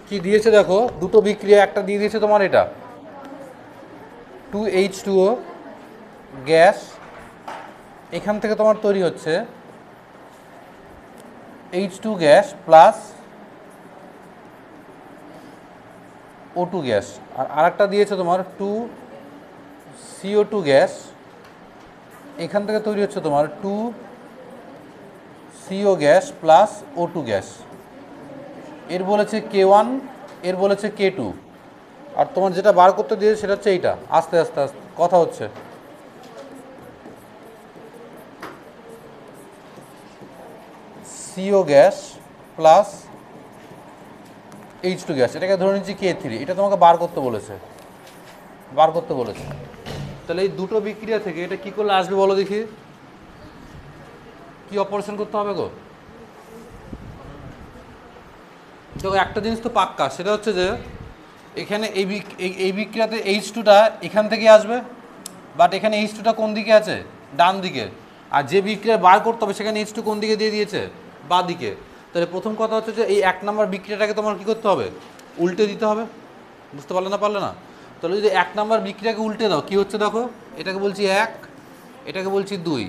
কি দিয়েছে দেখো, দুটো বিক্রিয়া, একটা দিয়ে দিয়েছে তোমার এটা 2H2O গ্যাস, এখান থেকে তোমার তৈরি হচ্ছে H2 gas plus O2 gas, আর আরেকটা দিয়েছে তোমার 2CO2 গ্যাস, এখান থেকে তৈরি হচ্ছে তোমার 2CO gas plus O2 gas. এর বলেছে K1, এর বলেছে K2, আর তোমার যেটা বার করতে দিয়েছে সেটা হচ্ছে এইটা। আস্তে আস্তে আস্তে কথা হচ্ছে। CO gas plus H2 gas, এটাকে ধরে নিচ্ছি K3, এটা তোমাকে বার করতে বলেছে, বার করতে বলেছে। তাহলে এই দুটো বিক্রিয়া থেকে এটা কি করলে আসবে বলো দেখি, কি অপারেশন করতে হবে গো? তো একটা জিনিস তো পাক্কা, সেটা হচ্ছে যে এখানে এই বিক্রিয়াতে H2টা এখান থেকে আসবে, বাট এখানে H2টা কোন দিকে আছে? ডান দিকে। আর যে বিক্রিয়া বার করতে হবে সেখানে H2 কোন দিকে দিয়ে দিয়েছে? বাঁ দিকে। তাহলে প্রথম কথা হচ্ছে যে এই 1 নম্বর বিক্রিয়াটাকে তোমার কী করতে হবে? উল্টে দিতে হবে। বুঝতে পারলে না পারলে না? তাহলে যদি 1 নম্বর বিক্রিয়াকে উল্টে দাও, কী হচ্ছে দেখো, এটাকে বলছি 1, এটাকে বলছি 2,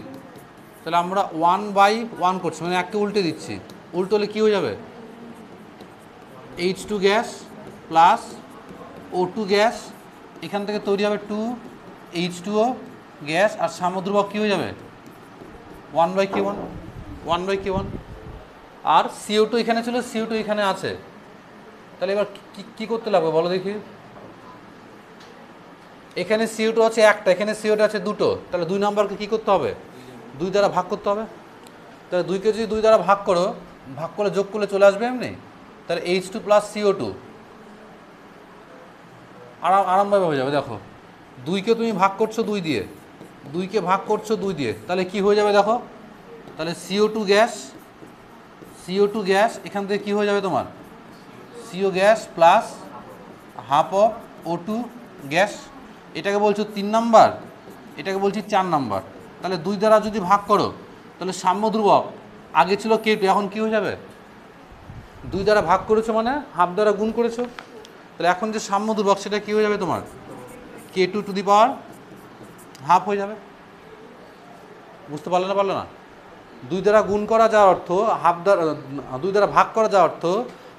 তাহলে আমরা 1/1 করছি, মানে 1কে উল্টে দিচ্ছি। উল্টো হলে কী হয়ে যাবে? H2 gas plus O2 gas, এখান থেকে তৈরি হবে 2H2O গ্যাস, আর সামুদ্রবক কী হয়ে যাবে? 1/K1, 1/K1। আর CO2 এখানে ছিল, CO2 এখানে আছে। তাহলে এবার কী করতে লাগবে বলো দেখি? এখানে CO2 আছে একটা, এখানে CO2 আছে দুটো, তাহলে 2 নম্বরকে কী করতে হবে? 2 দ্বারা ভাগ করতে হবে। তাহলে 2কে যদি 2 দ্বারা ভাগ করো, ভাগ করে যোগ করলে চলে আসবে এমনি। তাহলে H2 প্লাস CO2 আরামভাবে হয়ে যাবে। দেখো, 2কে তুমি ভাগ করছো 2 দিয়ে, 2কে ভাগ করছো 2 দিয়ে, তাহলে কি হয়ে যাবে দেখো? তাহলে CO2 গ্যাস এখান থেকে কি হয়ে যাবে তোমার? CO gas plus half of O2 gas. এটাকে বলছো 3 নাম্বার, এটাকে বলছি 4 নাম্বার। তাহলে 2 দ্বারা যদি ভাগ করো, তাহলে সাম্য ধ্রুবক আগে ছিল K2, এখন কি হয়ে যাবে? 2 দ্বারা ভাগ করেছো মানে হাফ দ্বারা গুণ করেছো, তাহলে এখন যে সাম্য ধ্রুবক সেটা কী হয়ে যাবে তোমার? K2 to the power half হয়ে যাবে। বুঝতে পারলে না পারলে না? 2 দ্বারা গুণ করা যার অর্থ হাফ দ্বারা, 2 দ্বারা ভাগ করা যার অর্থ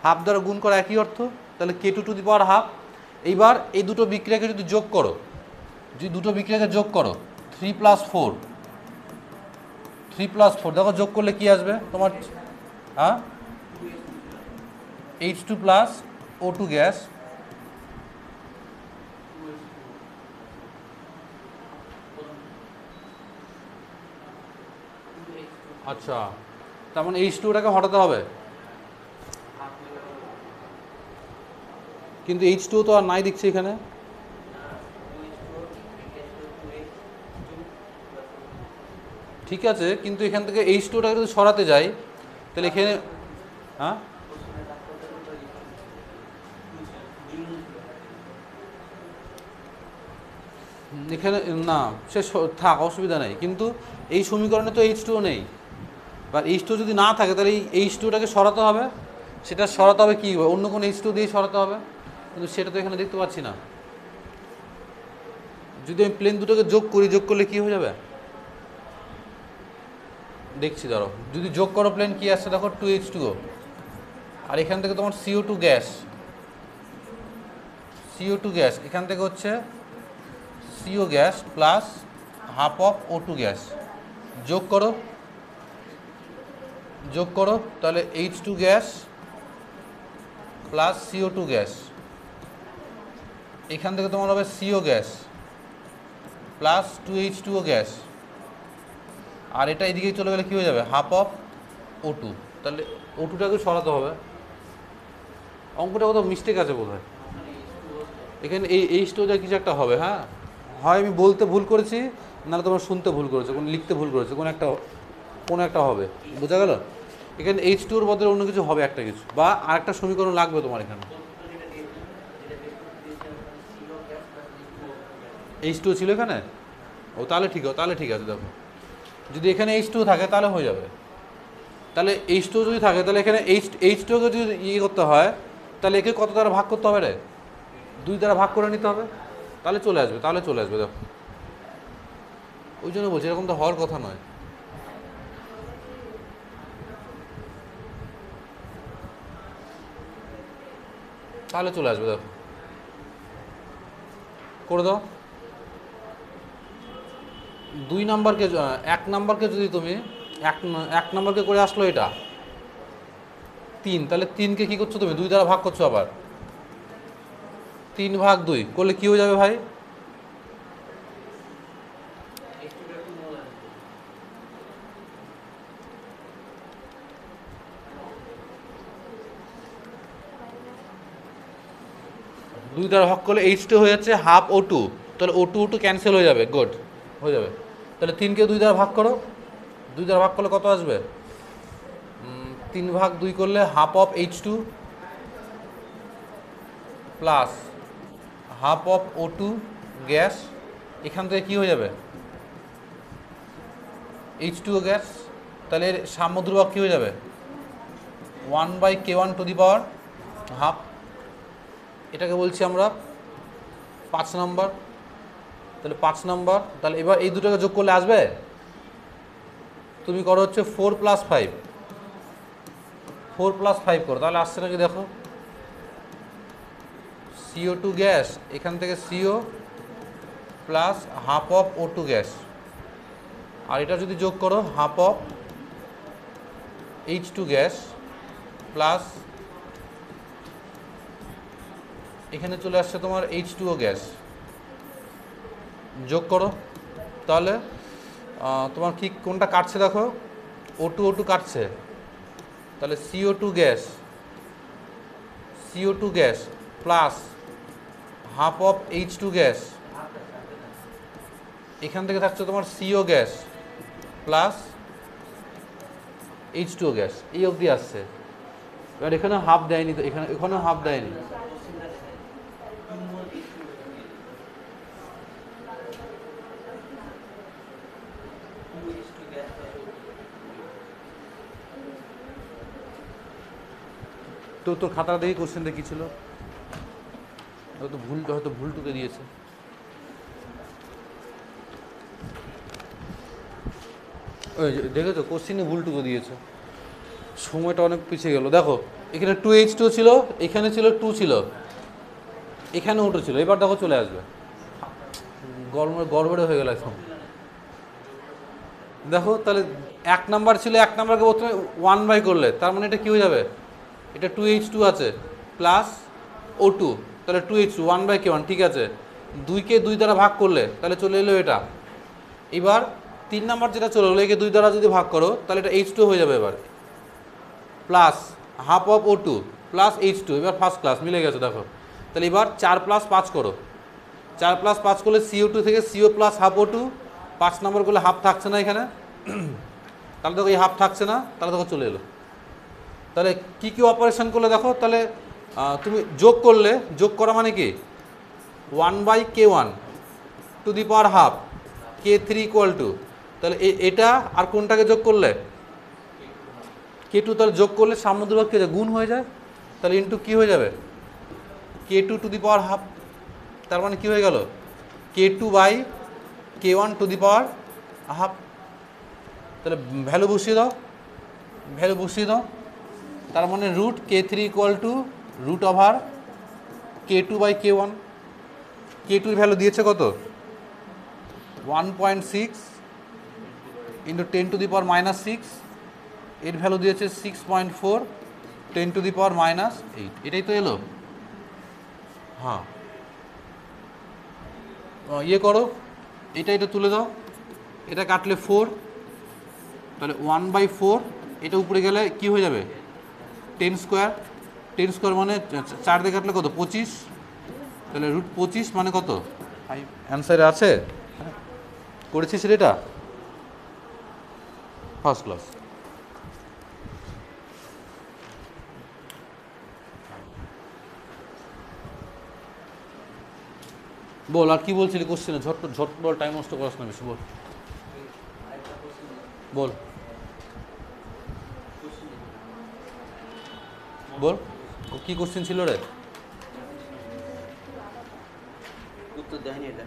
হাফ দ্বারা গুণ করা একই অর্থ। তাহলে K2 to the power half. এইবার এই দুটো বিক্রিয়াকে যদি যোগ করো, যদি দুটো বিক্রিয়াকে যোগ করো, 3 + 4, 3 + 4 দেখো যোগ করলে কি আসবে তোমার? হ্যাঁ, H2 প্লাস O2 গ্যাস, আচ্ছা, তার মানে H2টাকে হটাতে হবে, কিন্তু H2 তো আর নাই দিচ্ছে এখানে। ঠিক আছে, কিন্তু এখান থেকে H2টাকে যদি সরাতে যাই, তাহলে এখানে হ্যাঁ এখানে না, সে থাক, অসুবিধা নেই, কিন্তু এই সমীকরণে তো H2 নেই। বা H2 যদি না থাকে তাহলে এই H2টাকে সরাতে হবে, সেটা সরাতে হবে কী, অন্য কোনো H2 দিয়ে সরাতে হবে, কিন্তু সেটা তো এখানে দেখতে পাচ্ছি না। যদি আমি প্লেন দুটোকে যোগ করি, যোগ করলে কী হয়ে যাবে দেখছি, ধরো যদি যোগ করো প্লেন কী আসছে দেখো, 2H2O, আর এখান থেকে তোমার CO2 গ্যাস, CO2 গ্যাস এখান থেকে হচ্ছে CO gas plus half of O2 gas, যোগ করো, যোগ করো, তাহলে H2 gas plus CO2 gas, এখান থেকে তোমার হবে CO gas plus 2H2O gas, আর এটা এদিকে চলে গেলে কী হয়ে যাবে? Half of O2। তাহলে O2টাকে সরাতে হবে। অঙ্কটা কোথাও মিস্টেক আছে বোধ হয়, এখানে এই H2 কিছু একটা হবে। হ্যাঁ, হয় আমি বলতে ভুল করেছি, নাহলে তোমার শুনতে ভুল করেছে, কোনো লিখতে ভুল করেছে, কোনো একটা হবে। বোঝা গেল? এখানে H2-এর বদলে অন্য কিছু হবে, একটা কিছু, বা আরেকটা সমীকরণ লাগবে তোমার এখানে। H2 ছিল এখানে, ও তাহলে ঠিক আছে, তাহলে ঠিক আছে। দেখো, যদি এখানে H2 থাকে তাহলে হয়ে যাবে। তাহলে H2 যদি থাকে, তাহলে এখানে H2কে যদি ইয়ে করতে হয়, তাহলে একে কত দ্বারা ভাগ করতে হবে রে? 2 দ্বারা ভাগ করে নিতে হবে, তাহলে চলে আসবে, দেখো। ওই জন্য বলছি এরকম তো হওয়ার কথা নয়। তাহলে চলে আসবে, দেখো করে দাও। 2 নাম্বারকে 1 নাম্বারকে যদি তুমি 1 নাম্বারকে করে আসলো এটা 3, তাহলে 3কে কি করছো তুমি 2 দ্বারা ভাগ করছো, আবার 3/2 করলে কি হয়ে যাবে ভাই? দুই দ্বারা ভাগ করলে H2 হয়ে যাচ্ছে হাফ O2, তাহলে O2 ক্যান্সেল হয়ে যাবে, গুড হয়ে যাবে। তাহলে 3কে 2 দ্বারা ভাগ করো, 2 দ্বারা ভাগ করলে কত আসবে? 3/2 করলে half of H2 plus half of O2 gas, এখান থেকে কি হয়ে যাবে? H2O গ্যাস, তাহলে এর সাম্য ধ্রুবক কী হয়ে যাবে? 1/K1 to the power half. এটাকে বলছি আমরা 5 নম্বর। তাহলে 5 নম্বর, তাহলে এবার এই দুটোকে যোগ করলে আসবে? তুমি করো হচ্ছে 4 + 5, 4 + 5 করো, তাহলে আসছে নাকি দেখো। CO2 গ্যাস, এখান থেকে CO plus half of O2 gas, আর এটা যদি যোগ করো half of H2 gas plus এখানে চলে আসছে তোমার H2O গ্যাস, যোগ করো, তাহলে তোমার কি কোনটা কাটছে দেখো, O2 কাটছে, তাহলে CO2 gas plus half of H2 gas, এখান থেকে থাকছে তোমার CO gas plus H2O gas, এই অবধি আসছে। এবার এখানে হাফ দেয়নি, তো এখানেও হাফ দেয়নি, তো তোর খাতা দেখি কোশ্চেনটা কী ছিল, হয়তো ভুল টুকে দিয়েছে। ওই দেখেছো কোশ্চেনে ভুল টুকে দিয়েছে, সময়টা অনেক পিছিয়ে গেল। দেখো এখানে 2H2 ছিল, এখানে ছিল 2 ছিল, এখানে O2 ছিল, এবার দেখো চলে আসবে, গড়বড়ে হয়ে গেল এখন। দেখো তাহলে 1 নাম্বার ছিল, 1 নাম্বারকে প্রথমে 1/, করলে তার মানে এটা কী হয়ে যাবে? এটা 2H2 আছে প্লাস O2, তাহলে 2H2 1/K1, ঠিক আছে। 2কে 2 দ্বারা ভাগ করলে তাহলে চলে এলো এটা। এবার 3 নাম্বার যেটা চলে এলো, একে 2 দ্বারা যদি ভাগ করো তাহলে এটা H2 হয়ে যাবে এবার, plus half of O2 plus H2, এবার ফার্স্ট ক্লাস মিলে গেছে দেখো। তাহলে এবার 4 + 5 করো, 4 + 5 করলে CO2 থেকে CO প্লাস হাফ O2, 5 নম্বর করলে হাফ থাকছে না এখানে, তাহলে দেখো এই হাফ থাকছে না, তাহলে দেখো চলে এলো। তাহলে কী কী অপারেশন করলে দেখো, তাহলে তুমি যোগ করলে, যোগ করা মানে কি 1/K1 to the power half K3 = তাহলে এটা আর কোনটাকে যোগ করলে K2, তাহলে যোগ করলে সাম্য ধ্রুবক কী গুণ হয়ে যায়, তাহলে ইন্টু কী হয়ে যাবে K2 to the power half, তার মানে কী হয়ে গেল K2/K1 to the power half. তাহলে ভ্যালু বসিয়ে দাও, তার মানে root K3 = √K2/K1। K2 value দিয়েছে কত 1.6 × 10⁻⁻6, এর ভ্যালু দিয়েছে 6.4 10⁻⁻8, এটাই তো এলো। হ্যাঁ ইয়ে করো, এটা তুলে দাও, এটা কাটলে 4, তাহলে 1/4, এটা উপরে গেলে কি হয়ে যাবে 10² মানে 4 দিয়ে কাটলে কত 25, তাহলে √25 মানে কত 5। অ্যান্সারে আছে, করেছিস এটা ফার্স্ট ক্লাস। বল আর কি বলছিলি কোশ্চেনে, ঝট বল, টাইম নষ্ট করাস না বেশি, বল। ও কি কোশ্চেন ছিল রে? উত্তর দেয়নি এটা,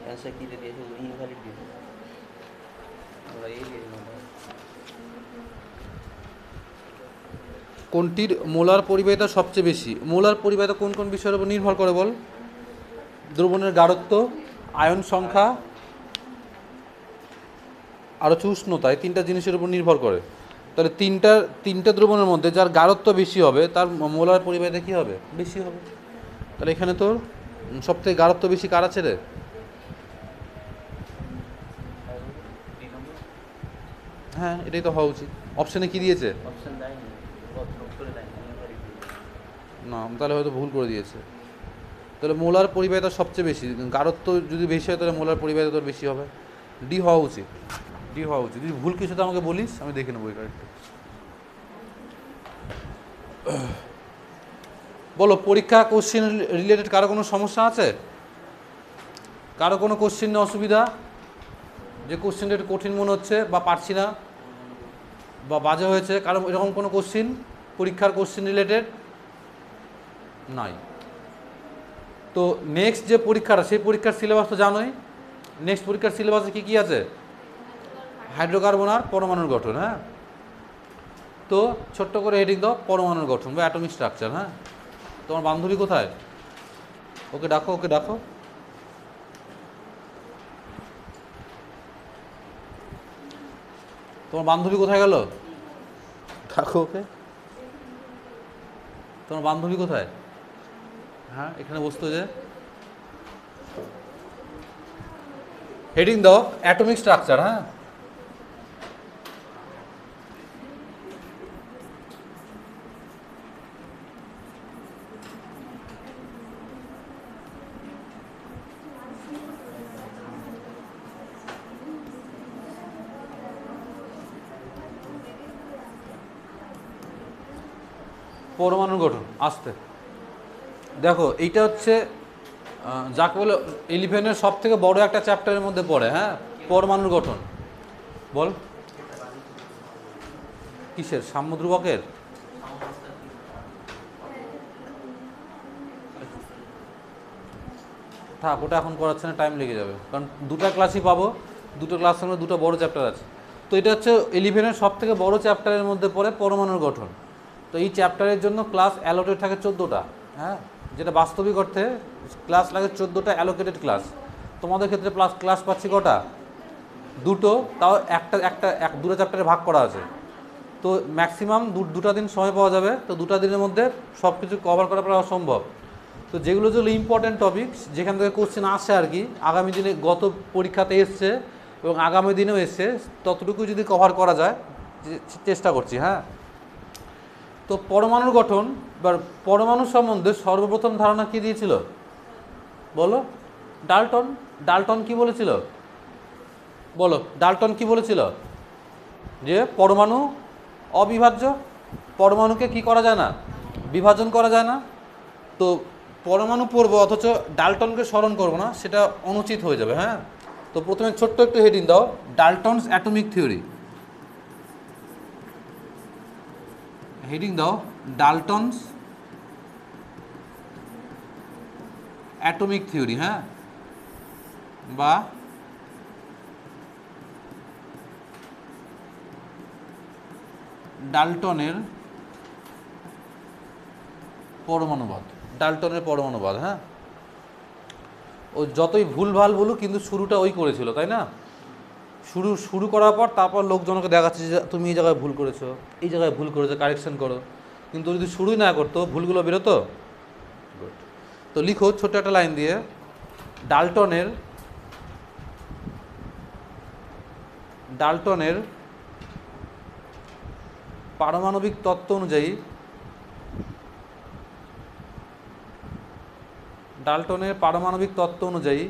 অ্যান্সার কী দিয়েছে, ইনভ্যালিড দিয়েছে, আমরা এই দিয়ে দিলাম। কোনটির মোলার পরিবাহিতা সবচেয়ে বেশি? মোলার পরিবাহিতা কোন কোন বিষয়ের উপর নির্ভর করে বল? দ্রবণের গাঢ়ত্ব, আয়ন সংখ্যা, আর হচ্ছে উষ্ণতা, এই তিনটা জিনিসের উপর নির্ভর করে। তাহলে তিনটা দ্রবণের মধ্যে যার গাঢ়ত্ব বেশি হবে তার মোলার পরিবাহিতা কী হবে? বেশি হবে। তাহলে এখানে তোর সবথেকে গাঢ়ত্ব বেশি কার আছে রে? হ্যাঁ, এটাই তো হওয়া উচিত। অপশানে কি দিয়েছে? অপশন দেয়নি, উত্তরে দেয়নি, ইনভ্যালিড দিয়েছে। না, তাহলে হয়তো ভুল করে দিয়েছে। তাহলে মোলার পরিবাহিতা সবচেয়ে বেশি, গাঢ়ত্ব যদি বেশি হয় তাহলে মোলার পরিবাহিতা তোর বেশি হবে। ডি হওয়া উচিত, ডি হওয়া উচিত। যদি ভুল কিছু তো আমাকে বলিস, আমি দেখে নেবো এটা একটু। বলো, পরীক্ষা কোশ্চেন রিলেটেড কারো কোনো সমস্যা আছে? কারো কোনো কোশ্চেন নিয়ে অসুবিধা? যে কোশ্চেনটা একটু কঠিন মনে হচ্ছে বা পারছি না বা বাজে হয়েছে, কারো এরকম কোনো কোশ্চেন পরীক্ষার কোশ্চেন রিলেটেড? নাই। তো নেক্সট যে পরীক্ষাটা, সেই পরীক্ষার সিলেবাস তো জানোই। নেক্সট পরীক্ষার সিলেবাসে কী কী আছে? হাইড্রোকার্বন আর পরমাণুর গঠন। হ্যাঁ, তো ছোট্ট করে হেডিং দাও, পরমাণুর গঠন বা অ্যাটমিক স্ট্রাকচার। হ্যাঁ, তোমার বান্ধবী কোথায়? ওকে ডাকো, ওকে ডাকো। তোমার বান্ধবী কোথায় গেল? ডাকো ওকে। তোমার বান্ধবী কোথায়? হ্যাঁ, এখানে বসতো যে। হেডিং দাও, অ্যাটমিক স্ট্রাকচার। হ্যাঁ, পরমাণুর গঠন। আসতে দেখো, এইটা হচ্ছে যাকে বলে 11-এর সব থেকে বড় একটা চ্যাপ্টারের মধ্যে পড়ে। হ্যাঁ, পরমাণুর গঠন। বল, কিসের? সাম্যধ্রুবকের? থাক, ওটা এখন করাচ্ছে না, টাইম লেগে যাবে, কারণ দুটো ক্লাসই পাবো, দুটো ক্লাসের মধ্যে দুটো বড় চ্যাপ্টার আছে। তো এটা হচ্ছে 11-এর সব থেকে বড় চ্যাপ্টারের মধ্যে পড়ে পরমাণুর গঠন। তো এই চ্যাপ্টারের জন্য ক্লাস অ্যালোটেড থাকে 14টা। হ্যাঁ, যেটা বাস্তবিক অর্থে ক্লাস লাগে 14টা অ্যালোকেটেড ক্লাস। তোমাদের ক্ষেত্রে ক্লাস পাচ্ছি কটা? দুটো, তাও দুটো চ্যাপ্টারে ভাগ করা আছে। তো ম্যাক্সিমাম দুটা দিন সময় পাওয়া যাবে। তো দুটা দিনের মধ্যে সব কিছু কভার করা প্রায় অসম্ভব। তো যেগুলো ইম্পর্টেন্ট টপিকস, যেখান থেকে কোশ্চেন আসে আর কি, আগামী দিনে গত পরীক্ষাতে এসছে এবং আগামী দিনেও এসছে, ততটুকু যদি কভার করা যায় চেষ্টা করছি। হ্যাঁ, তো পরমাণুর গঠন বা পরমাণু সম্বন্ধে সর্বপ্রথম ধারণা কী দিয়েছিল বলো? ডাল্টন। ডাল্টন কি বলেছিল বলো? ডাল্টন কি বলেছিল? যে পরমাণু অবিভাজ্য, পরমাণুকে কি করা যায় না? বিভাজন করা যায় না। তো পরমাণু পড়বো অথচ ডাল্টনকে স্মরণ করবো না, সেটা অনুচিত হয়ে যাবে। হ্যাঁ, তো প্রথমে ছোট্ট একটু হেডিং দাও, ডাল্টনস অ্যাটমিক থিওরি। হেডিং দাও, ডাল্টনস অ্যাটমিক থিওরি। হ্যাঁ, বা ডাল্টনের পরমাণুবাদ। ডাল্টনের পরমাণুবাদ। হ্যাঁ, ও যতই ভুলভাল বলুক, কিন্তু শুরুটা ওই করেছিল, তাই না? শুরু করার পর তারপর লোকজনকে দেখাচ্ছে যে তুমি এই জায়গায় ভুল করেছো, এই জায়গায় ভুল করেছো, কারেকশন করো। কিন্তু যদি শুরুই না করতো, ভুলগুলো বেরোতো। গুড। তো লিখো ছোট্ট একটা লাইন দিয়ে, ডাল্টনের পারমাণবিক তত্ত্ব অনুযায়ী, ডাল্টনের পারমাণবিক তত্ত্ব অনুযায়ী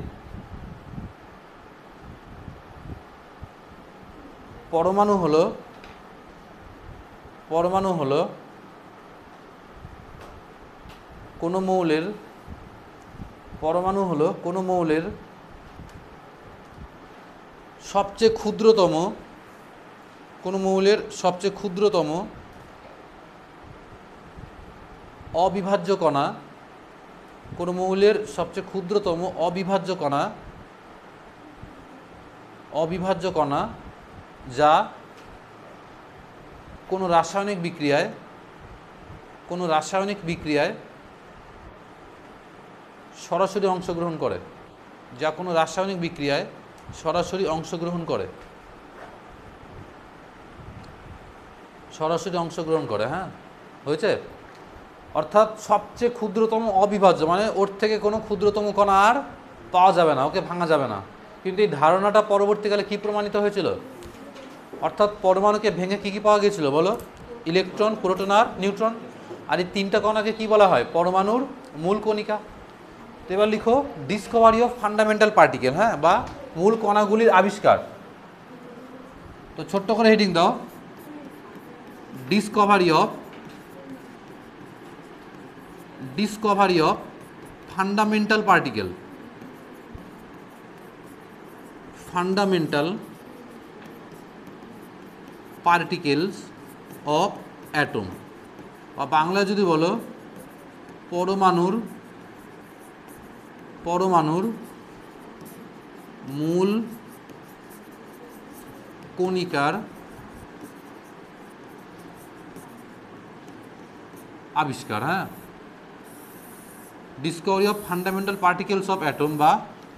পরমাণু হলো কোনো মৌলের, পরমাণু হলো কোনো মৌলের সবচেয়ে ক্ষুদ্রতম, কোনো মৌলের সবচেয়ে ক্ষুদ্রতম অবিভাজ্য কণা, কোনো মৌলের সবচেয়ে ক্ষুদ্রতম অবিভাজ্য কণা যা কোনো রাসায়নিক বিক্রিয়ায় সরাসরি অংশগ্রহণ করে, হ্যাঁ হয়েছে। অর্থাৎ সবচেয়ে ক্ষুদ্রতম অবিভাজ্য, মানে ওর থেকে কোনো ক্ষুদ্রতম কণা আর পাওয়া যাবে না, ওকে ভাঙা যাবে না। কিন্তু এই ধারণাটা পরবর্তীকালে কি প্রমাণিত হয়েছিল? অর্থাৎ পরমাণুকে ভেঙে কি পাওয়া গিয়েছিল বলো? ইলেকট্রন, প্রোটন আর নিউট্রন। আর এই তিনটা কণাকে কি বলা হয়? পরমাণুর মূল কণিকা। তো এবার লিখো ডিসকভারি অফ ফান্ডামেন্টাল পার্টিকেল, হ্যাঁ, বা মূল কণাগুলির আবিষ্কার। তো ছোট্ট করে হেডিং দাও, Discovery of fundamental particles of atom, বা বাংলা যদি বলো পরমাণুর মূল কণিকার আবিষ্কার, হ্যাঁ, Discovery of fundamental particles of atom বা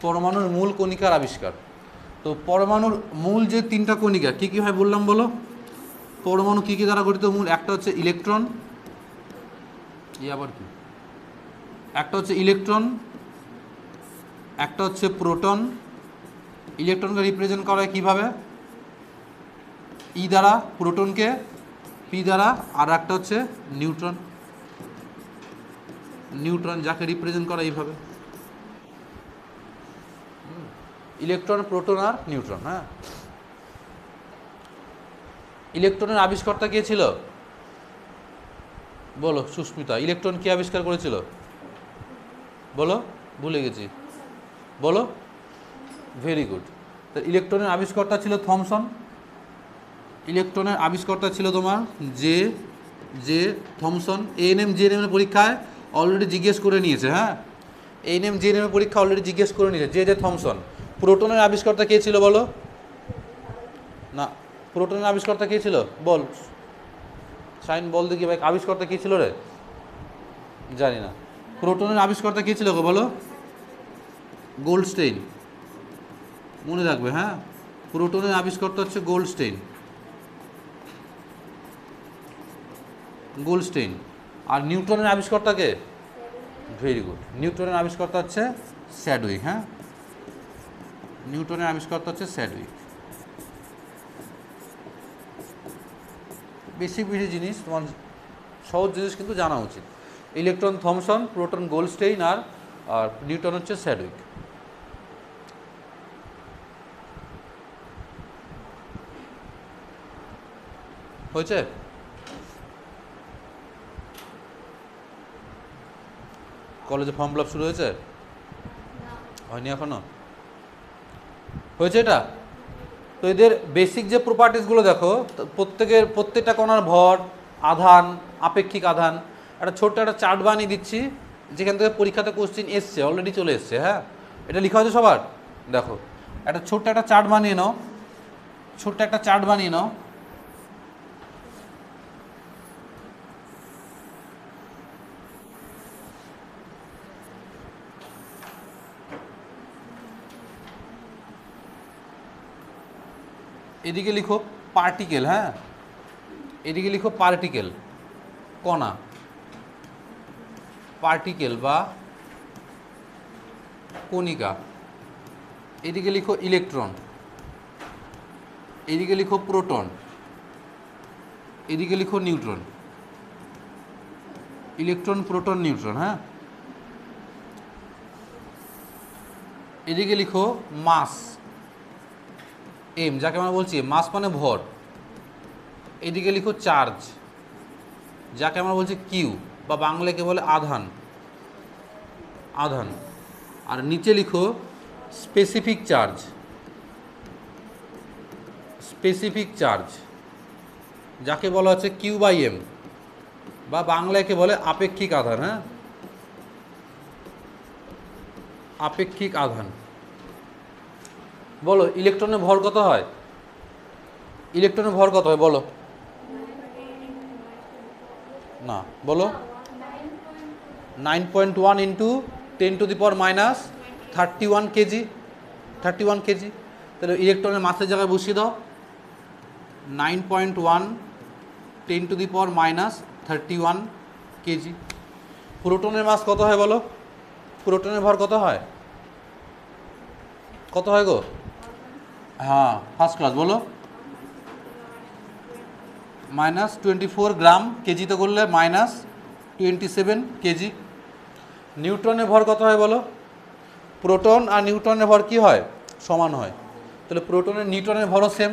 পরমাণুর মূল কণিকার আবিষ্কার। তো পরমাণুর মূল যে তিনটা কণিকা কী কী হয় বললাম বলো? পরমাণু কী কী দ্বারা গঠিত? মূল একটা হচ্ছে ইলেকট্রন, একটা হচ্ছে প্রোটন। ইলেকট্রনকে রিপ্রেজেন্ট করা হয় কীভাবে? ই দ্বারা, প্রোটনকে পি দ্বারা, আর একটা হচ্ছে নিউট্রন, যাকে রিপ্রেজেন্ট করা এইভাবে, ইলেকট্রন, প্রোটন আর নিউট্রন, হ্যাঁ। ইলেকট্রনের আবিষ্কর্তা কে ছিল বলো? সুস্মিতা। ইলেকট্রন কে আবিষ্কার করেছিল বলো? ভুলে গেছি, বলো। Very good. তো ইলেকট্রনের আবিষ্কর্তা ছিল থমসন। ইলেকট্রনের আবিষ্কর্তা ছিল তোমার জে থমসন। এএনএম জিএনএম পরীক্ষায় অলরেডি জিজ্ঞেস করে নিয়েছে, হ্যাঁ, এএনএম জিএনএম পরীক্ষা অলরেডি জিজ্ঞেস করে নিয়েছে জে থমসন। প্রোটনের আবিষ্কর্তা কে ছিল বলো? না, প্রোটনের আবিষ্কর্তা কে ছিল বল? সাইন বল দেখি ভাই, আবিষ্কর্তা কে ছিল রে? জানি না। প্রোটনের আবিষ্কর্তা কে ছিল বলো? গোল্ডস্টেইন। মনে রাখবে, হ্যাঁ, প্রোটনের আবিষ্কর্তা হচ্ছে গোল্ডস্টেইন। আর নিউট্রনের আবিষ্কর্তা কে? Very good. নিউট্রনের আবিষ্কর্তা হচ্ছে স্যাডউইক, হ্যাঁ, নিউটনের আবিষ্কর্তা হচ্ছে স্যাডউইক। বেসিক জিনিস, তোমার সহজ জিনিস কিন্তু জানা উচিত। ইলেকট্রন থমসন, প্রোটন গোল্ডস্টেইন, আর নিউটন হচ্ছে স্যাডউইক। হয়েছে? কলেজে ফর্ম ফিল আপ শুরু হয়েছে? হয়নি এখনো? হয়েছে এটা? তো এদের বেসিক যে প্রপার্টিসগুলো দেখো, প্রত্যেকটা কণার ভর, আধান, আপেক্ষিক আধান, একটা ছোট্ট একটা চার্ট বানিয়ে দিচ্ছি, যেখান থেকে পরীক্ষাতে কোশ্চেন এসছে, অলরেডি চলে এসছে, হ্যাঁ, এটা লেখা হয়েছে সবার। দেখো, একটা ছোট্ট একটা চার্ট বানিয়ে নাও, এদিকে লিখো পার্টিকেল, হ্যাঁ, এদিকে লিখো পার্টিকেল, কণা, পার্টিকেল বা কণিকা। এদিকে লিখো ইলেকট্রন, এদিকে লিখো প্রোটন, এদিকে লিখো নিউট্রন। ইলেকট্রন, প্রোটন, নিউট্রন, হ্যাঁ। এদিকে লিখো মাস, এম, যাকে আমরা বলছি মাস মানে ভর। এদিকে লিখো চার্জ, যাকে আমরা বলছি কিউ, বা বাংলাকে বলে আধান। আর নিচে লিখো স্পেসিফিক চার্জ, যাকে বলা হচ্ছে কিউ বাই এম, বা বাংলায় কে বলে আপেক্ষিক আধান। হ্যাঁ, আপেক্ষিক আধান। বলো ইলেকট্রনের ভর কত হয়? ইলেকট্রনের ভর কত হয় বলো? না, বলো 9.1 ইন্টু 10⁻³ কেজি। 31 কেজি। তাহলে ইলেকট্রনের মাসের জায়গায় বসিয়ে দাও 9.1 10⁻³ কেজি। প্রোটনের মাস কত হয় বলো? প্রোটনের ভর কত হয়? কত হয় গো? হ্যাঁ, ফার্স্ট ক্লাস বলো। -24 গ্রাম, কেজিতে করলে -27 কেজি। নিউট্রনের ভর কত হয় বলো? প্রোটন আর নিউট্রনের ভর কি হয়? সমান হয়। তাহলে প্রোটনের নিউট্রনের ভরও সেম,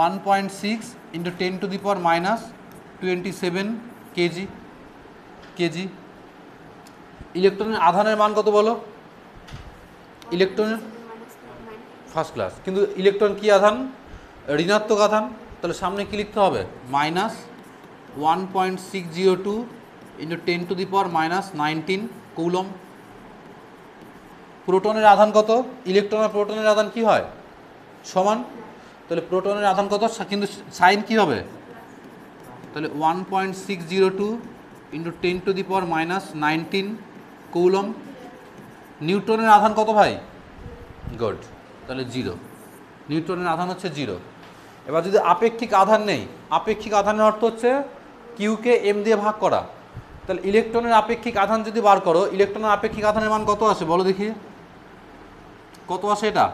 1.6 ইন্টু 10⁻27 কেজি। কেজি। ইলেকট্রনের আধানের মান কত বলো? ইলেকট্রনের ফার্স্ট ক্লাস, কিন্তু ইলেকট্রন কি আধান? ঋণাত্মক আধান। তাহলে সামনে কি লিখতে হবে? -1.602 ইন্টু 10⁻19 কৌলম। প্রোটনের আধান কত? ইলেকট্রন আর প্রোটনের আধান কি হয়? সমান। তাহলে প্রোটনের আধান কত? কিন্তু সাইন কি হবে? তাহলে 1.602 ইন্টু 10⁻19 কৌলম। নিউট্রনের আধান কত ভাই? গুড, তাহলে 0। নিউট্রনের আধান হচ্ছে 0। এবার যদি আপেক্ষিক আধান নেই, আপেক্ষিক আধানের অর্থ হচ্ছে কিউকে এম দিয়ে ভাগ করা। তাহলে ইলেকট্রনের আপেক্ষিক আধান যদি বার করো, ইলেকট্রনের আপেক্ষিক আধানের মান কত আসে বলো দেখি? কত আসে এটা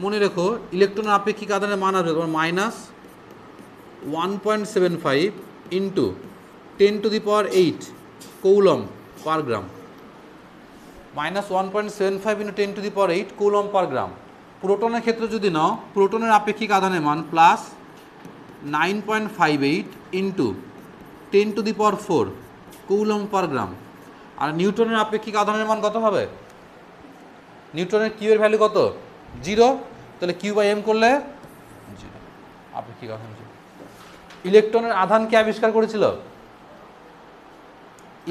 মনে রেখো। ইলেকট্রনের আপেক্ষিক আধানের মান আসবে তোমার -1.75 ইন্টু 10⁸ কৌলম পার গ্রাম। -1.75 ইন্টু 10⁸ কৌলম পার গ্রাম। প্রোটনের ক্ষেত্রে যদি নাও, প্রোটনের আপেক্ষিক আধানের মান +9.58 ইন্টু 10⁴ কৌলম পার গ্রাম। আর নিউটনের আপেক্ষিক আধানের মান কত হবে? নিউটনের কিউ এর ভ্যালু কত? 0। তাহলে কিউ বাই এম করলে 0। আপেক্ষিক আধান 0। ইলেকট্রনের আধান কে আবিষ্কার করেছিল?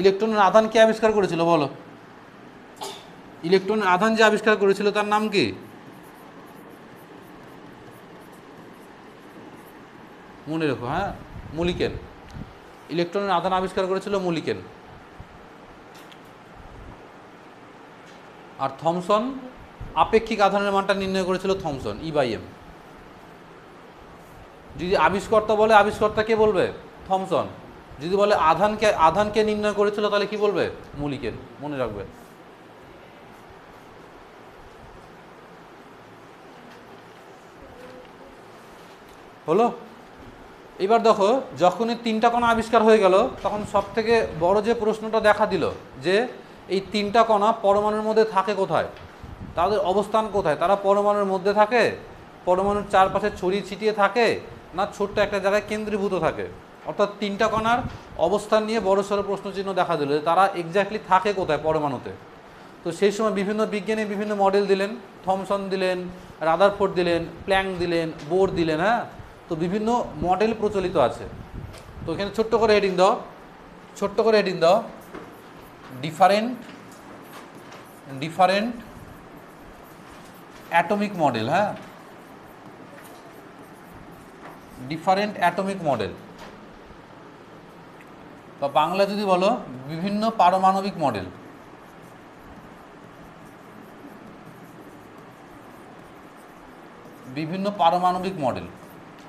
ইলেকট্রনের আধান কে আবিষ্কার করেছিল বলো? ইলেকট্রনের আধান যে আবিষ্কার করেছিল তার নাম কি? মনে রেখো, হ্যাঁ, মুলিকেন। ইলেকট্রনের আধান আবিষ্কার করেছিল মুলিকেন। আর থমসন আপেক্ষিক আধানের মানটা নির্ণয় করেছিল থমসন, E/m। যদি আবিষ্কর্তা বলে, আবিষ্কর্তা কে বলবে? থমসন। যদি বলে আধানকে নির্ণয় করেছিল তাহলে কি বলবে? মুলিকেন। মনে রাখবে। হলো? এবার দেখো, যখনই 3টা কণা আবিষ্কার হয়ে গেল, তখন সব থেকে বড় যে প্রশ্নটা দেখা দিল যে এই 3টা কণা পরমাণুর মধ্যে থাকে কোথায়, তাদের অবস্থান কোথায়? তারা পরমাণুর মধ্যে থাকে, পরমাণুর চারপাশে ছড়িয়ে ছিটিয়ে থাকে, না ছোট্ট একটা জায়গায় কেন্দ্রীভূত থাকে? অর্থাৎ 3টা কণার অবস্থান নিয়ে বড়সড় প্রশ্নচিহ্ন দেখা দিল যে তারা এক্স্যাক্টলি থাকে কোথায় পরমাণুতে। তো সেই সময় বিভিন্ন বিজ্ঞানী বিভিন্ন মডেল দিলেন, থমসন দিলেন, রাদারফোর্ড দিলেন, প্ল্যাঙ্ক দিলেন, বোর দিলেন। হ্যাঁ, তো বিভিন্ন মডেল প্রচলিত আছে। তো এখানে ছোট্ট করে হেডিং দাও, ছোট্ট করে হেডিং দাও, ডিফারেন্ট অ্যাটমিক মডেল। হ্যাঁ, ডিফারেন্ট অ্যাটমিক মডেল, বা বাংলা যদি বলো বিভিন্ন পারমাণবিক মডেল। বিভিন্ন পারমাণবিক মডেল,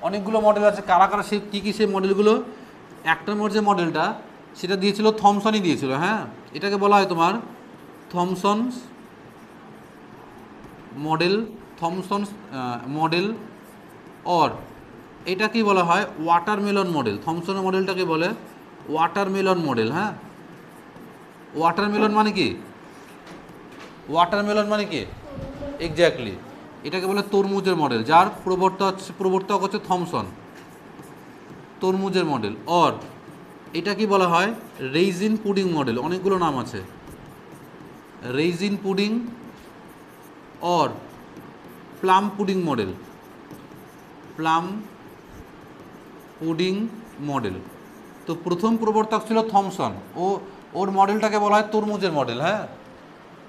অনেকগুলো মডেল আছে। কারা কারা সেই কী কী সেই মডেলগুলো? 1 নম্বর যে মডেলটা সেটা দিয়েছিল থমসনই দিয়েছিল। হ্যাঁ, এটাকে বলা হয় তোমার থমসনস মডেল, থমসনস মডেল। অর এটা কি বলা হয়? Watermelon model. থমসনের মডেলটাকে বলে ওয়াটারমেলন মডেল। হ্যাঁ, ওয়াটারমেলন মানে কি? ওয়াটারমেলন মানে কি? এক্স্যাক্টলি, এটাকে বলে তরমুজের মডেল, যার প্রবর্তক হচ্ছে থমসন, তরমুজের মডেল। অর এটা কি বলা হয়? Raisin pudding model. অনেকগুলো নাম আছে, raisin pudding or plum pudding model, plum pudding model. তো প্রথম প্রবর্তক ছিল থমসন, ওর মডেলটাকে বলা হয় তরমুজের মডেল। হ্যাঁ,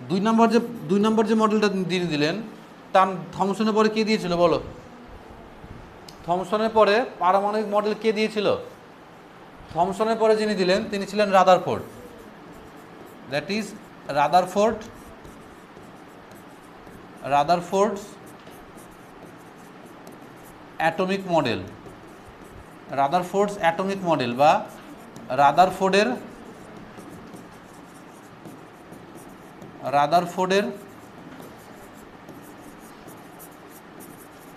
দুই নম্বর যে মডেলটা দিয়ে দিলেন, তার থমসনের পরে কে দিয়েছিল বলো? থমসনের পরে পারমাণবিক মডেল কে দিয়েছিল? থমসনের পরে যিনি দিলেন তিনি ছিলেন Rutherford. That is Rutherford's atomic model. Rutherford's atomic model বা রাদারফোর্ডের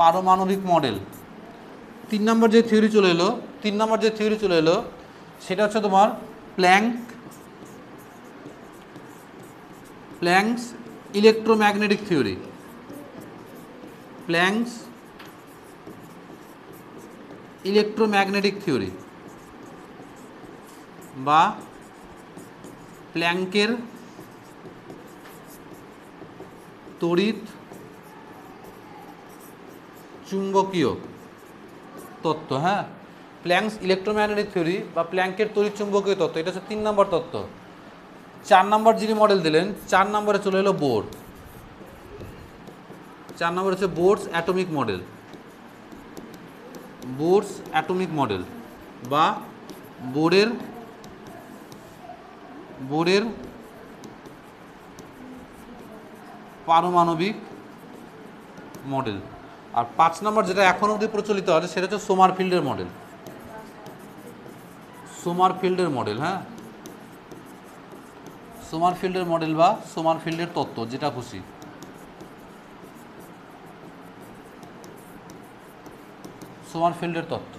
পারমাণবিক মডেল। 3 নম্বর যে থিওরি চলে এলো সেটা হচ্ছে তোমার planks electromagnetic theory. Planks electromagnetic theory বা প্ল্যাঙ্কের তড়িৎ চুম্বকীয় তত্ত্ব। হ্যাঁ, প্ল্যাঙ্কস ইলেকট্রোম্যাগনেটিক থিওরি বা প্ল্যাঙ্কের তড়িৎ চুম্বকীয় তত্ত্ব, এটা হচ্ছে 3 নম্বর তত্ত্ব। 4 নম্বর যিনি মডেল দিলেন, 4 নম্বরে চলে এলো বোর। 4 নম্বর হচ্ছে বোরস অ্যাটমিক মডেল। বোরস অ্যাটমিক মডেল বা বোরের পারমাণবিক মডেল। আর 5 নম্বর যেটা এখন অবধি প্রচলিত আছে সেটা হচ্ছে সোমারফিল্ডের মডেল। সোমারফিল্ডের মডেল, হ্যাঁ, সোমারফিল্ডের মডেল বা সোমারফিল্ডের তত্ত্ব, যেটা খুশি। সোমারফিল্ডের তত্ত্ব।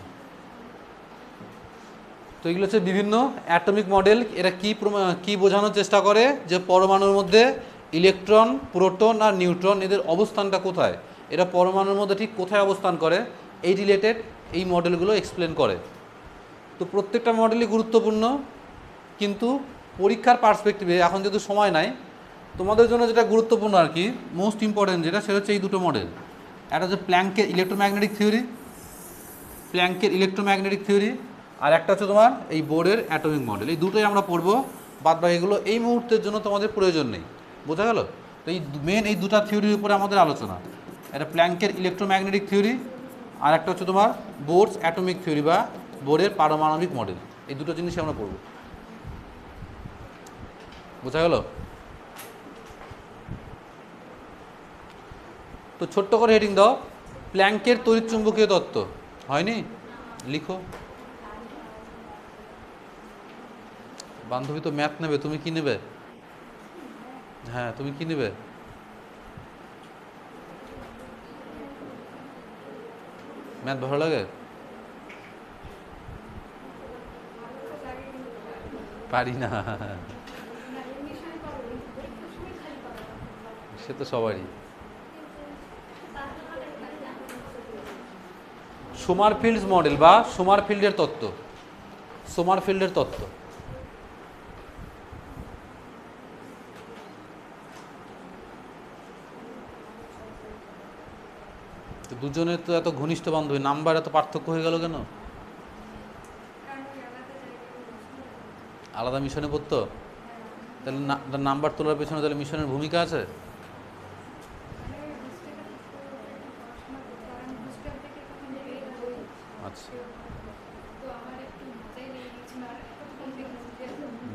তো এগুলো হচ্ছে বিভিন্ন অ্যাটমিক মডেল। এরা কি বোঝানোর চেষ্টা করে? যে পরমাণুর মধ্যে ইলেকট্রন, প্রোটন আর নিউট্রন এদের অবস্থানটা কোথায়, এরা পরমাণুর মধ্যে ঠিক কোথায় অবস্থান করে, এই রিলেটেড এই মডেলগুলো এক্সপ্লেন করে। তো প্রত্যেকটা মডেলই গুরুত্বপূর্ণ, কিন্তু পরীক্ষার পার্সপেক্টিভে এখন যেহেতু সময় নাই, তোমাদের জন্য যেটা গুরুত্বপূর্ণ আর কি, মোস্ট ইম্পর্টেন্ট যেটা, সেটা হচ্ছে এই দুটো মডেল। একটা হচ্ছে প্ল্যাঙ্কের ইলেকট্রোম্যাগনেটিক থিওরি, আর একটা হচ্ছে তোমার এই বোরের অ্যাটমিক মডেল। এই দুটোই আমরা পড়বো, বাদ বাকিগুলো এই মুহূর্তের জন্য তোমাদের প্রয়োজন নেই। বোঝা গেল? তো এই এই দুটো থিওরির উপরে আমাদের আলোচনা। একটা প্ল্যাঙ্কের ইলেকট্রোম্যাগনেটিক থিওরি, আর একটা হচ্ছে তোমার বোরস অ্যাটমিক থিওরি বা বোরের পারমাণবিক মডেল। এই দুটো জিনিস আমরা পড়ব। বোঝা গেল? তো ছোট্ট করে হেডিং দাও, প্ল্যাঙ্কের তড়িৎচুম্বকীয় তত্ত্ব। হয়নি? লিখো। বান্ধবী তো ম্যাথ নেবে, তুমি কি নেবে? হ্যাঁ, তুমি কি নেবে? ম্যাথ ভালো লাগে? পারি না, সে তো সবারই। সোমারফিল্ডস মডেল বা সোমারফিল্ডের তত্ত্ব। সোমারফিল্ডের তত্ত্ব দুজনের তো এত ঘনিষ্ঠ বান্ধবী, নাম্বার এত পার্থক্য হয়ে গেল কেন? আলাদা মিশনে পড়তো? তাহলে নাম্বার তোলার পেছনে তাহলে মিশনের ভূমিকা আছে? আচ্ছা,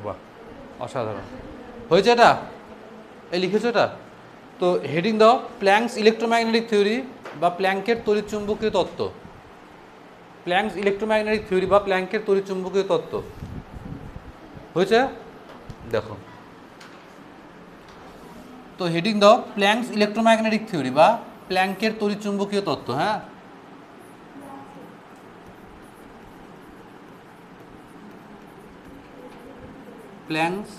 বাহ, অসাধারণ হয়েছে এটা। এই লিখেছো এটা? তো হেডিং দাও, প্ল্যাঙ্কস ইলেকট্রোম্যাগনেটিক থিওরি বা প্ল্যাঙ্কের তড়িৎচুম্বকীয় তত্ত্ব। প্ল্যাঙ্কস ইলেকট্রোম্যাগনেটিক থিওরি বা প্ল্যাঙ্কের তড়িৎচুম্বকীয় তত্ত্ব হয়েছে? দেখো, তো হেডিং দাও, প্ল্যাঙ্কস ইলেকট্রোম্যাগনেটিক থিওরি বা প্ল্যাঙ্কের তড়িৎচুম্বকীয় তত্ত্ব। হ্যাঁ, প্ল্যাঙ্কস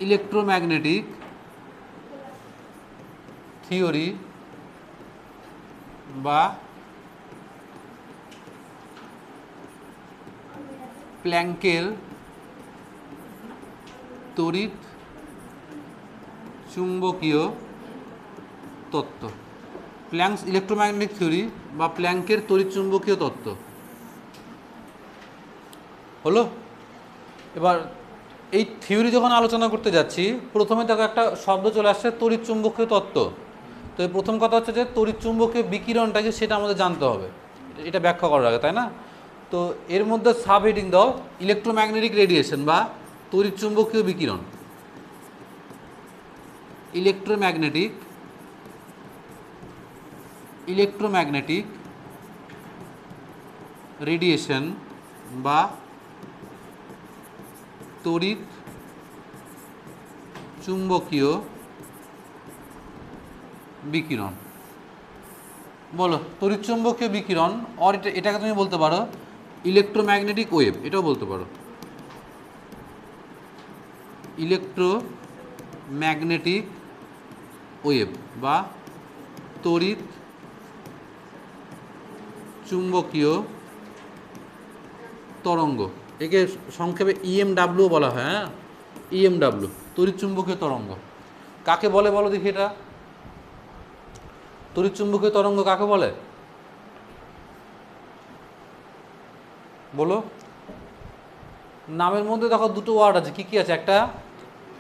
ইলেকট্রোম্যাগনেটিক থিওরি বা প্ল্যাঙ্কের তড়িৎ চুম্বকীয় তত্ত্ব। প্ল্যাঙ্কস ইলেকট্রোম্যাগনেটিক থিওরি বা প্ল্যাঙ্কের তড়িৎচুম্বকীয় তত্ত্ব হলো। এবার এই থিওরি যখন আলোচনা করতে যাচ্ছি, প্রথমে দেখো একটা শব্দ চলে আসছে তড়িৎচুম্বকীয় তত্ত্ব। তো এই প্রথম কথা হচ্ছে যে তড়িৎচুম্বকীয় বিকিরণটাকে সেটা আমাদের জানতে হবে, এটা ব্যাখ্যা করার আগে, তাই না? তো এর মধ্যে সাব হেডিং দাও ইলেকট্রোম্যাগনেটিক রেডিয়েশন বা তড়িৎচুম্বকীয় বিকিরণ। ইলেকট্রোম্যাগনেটিক রেডিয়েশন বা তড়িৎ চুম্বকীয় বিকিরণ। বলো তড়িৎচুম্বকীয় বিকিরণ, আর এটাকে তুমি বলতে পারো ইলেকট্রোম্যাগনেটিক ওয়েভ, এটাও বলতে পারো ইলেকট্রোম্যাগনেটিক ওয়েভ বা তড়িৎ চুম্বকীয় তরঙ্গ, একে সংক্ষেপে ইএমডাব্লিউ বলা হয়। হ্যাঁ, ইএমডাব্লিউ তড়িৎ চুম্বকীয় তরঙ্গ কাকে বলে বলো দেখি? এটা তড়িৎ চুম্বকীয় তরঙ্গ কাকে বলে বলো? নামের মধ্যে দেখো দুটো ওয়ার্ড আছে, কি কি আছে? একটা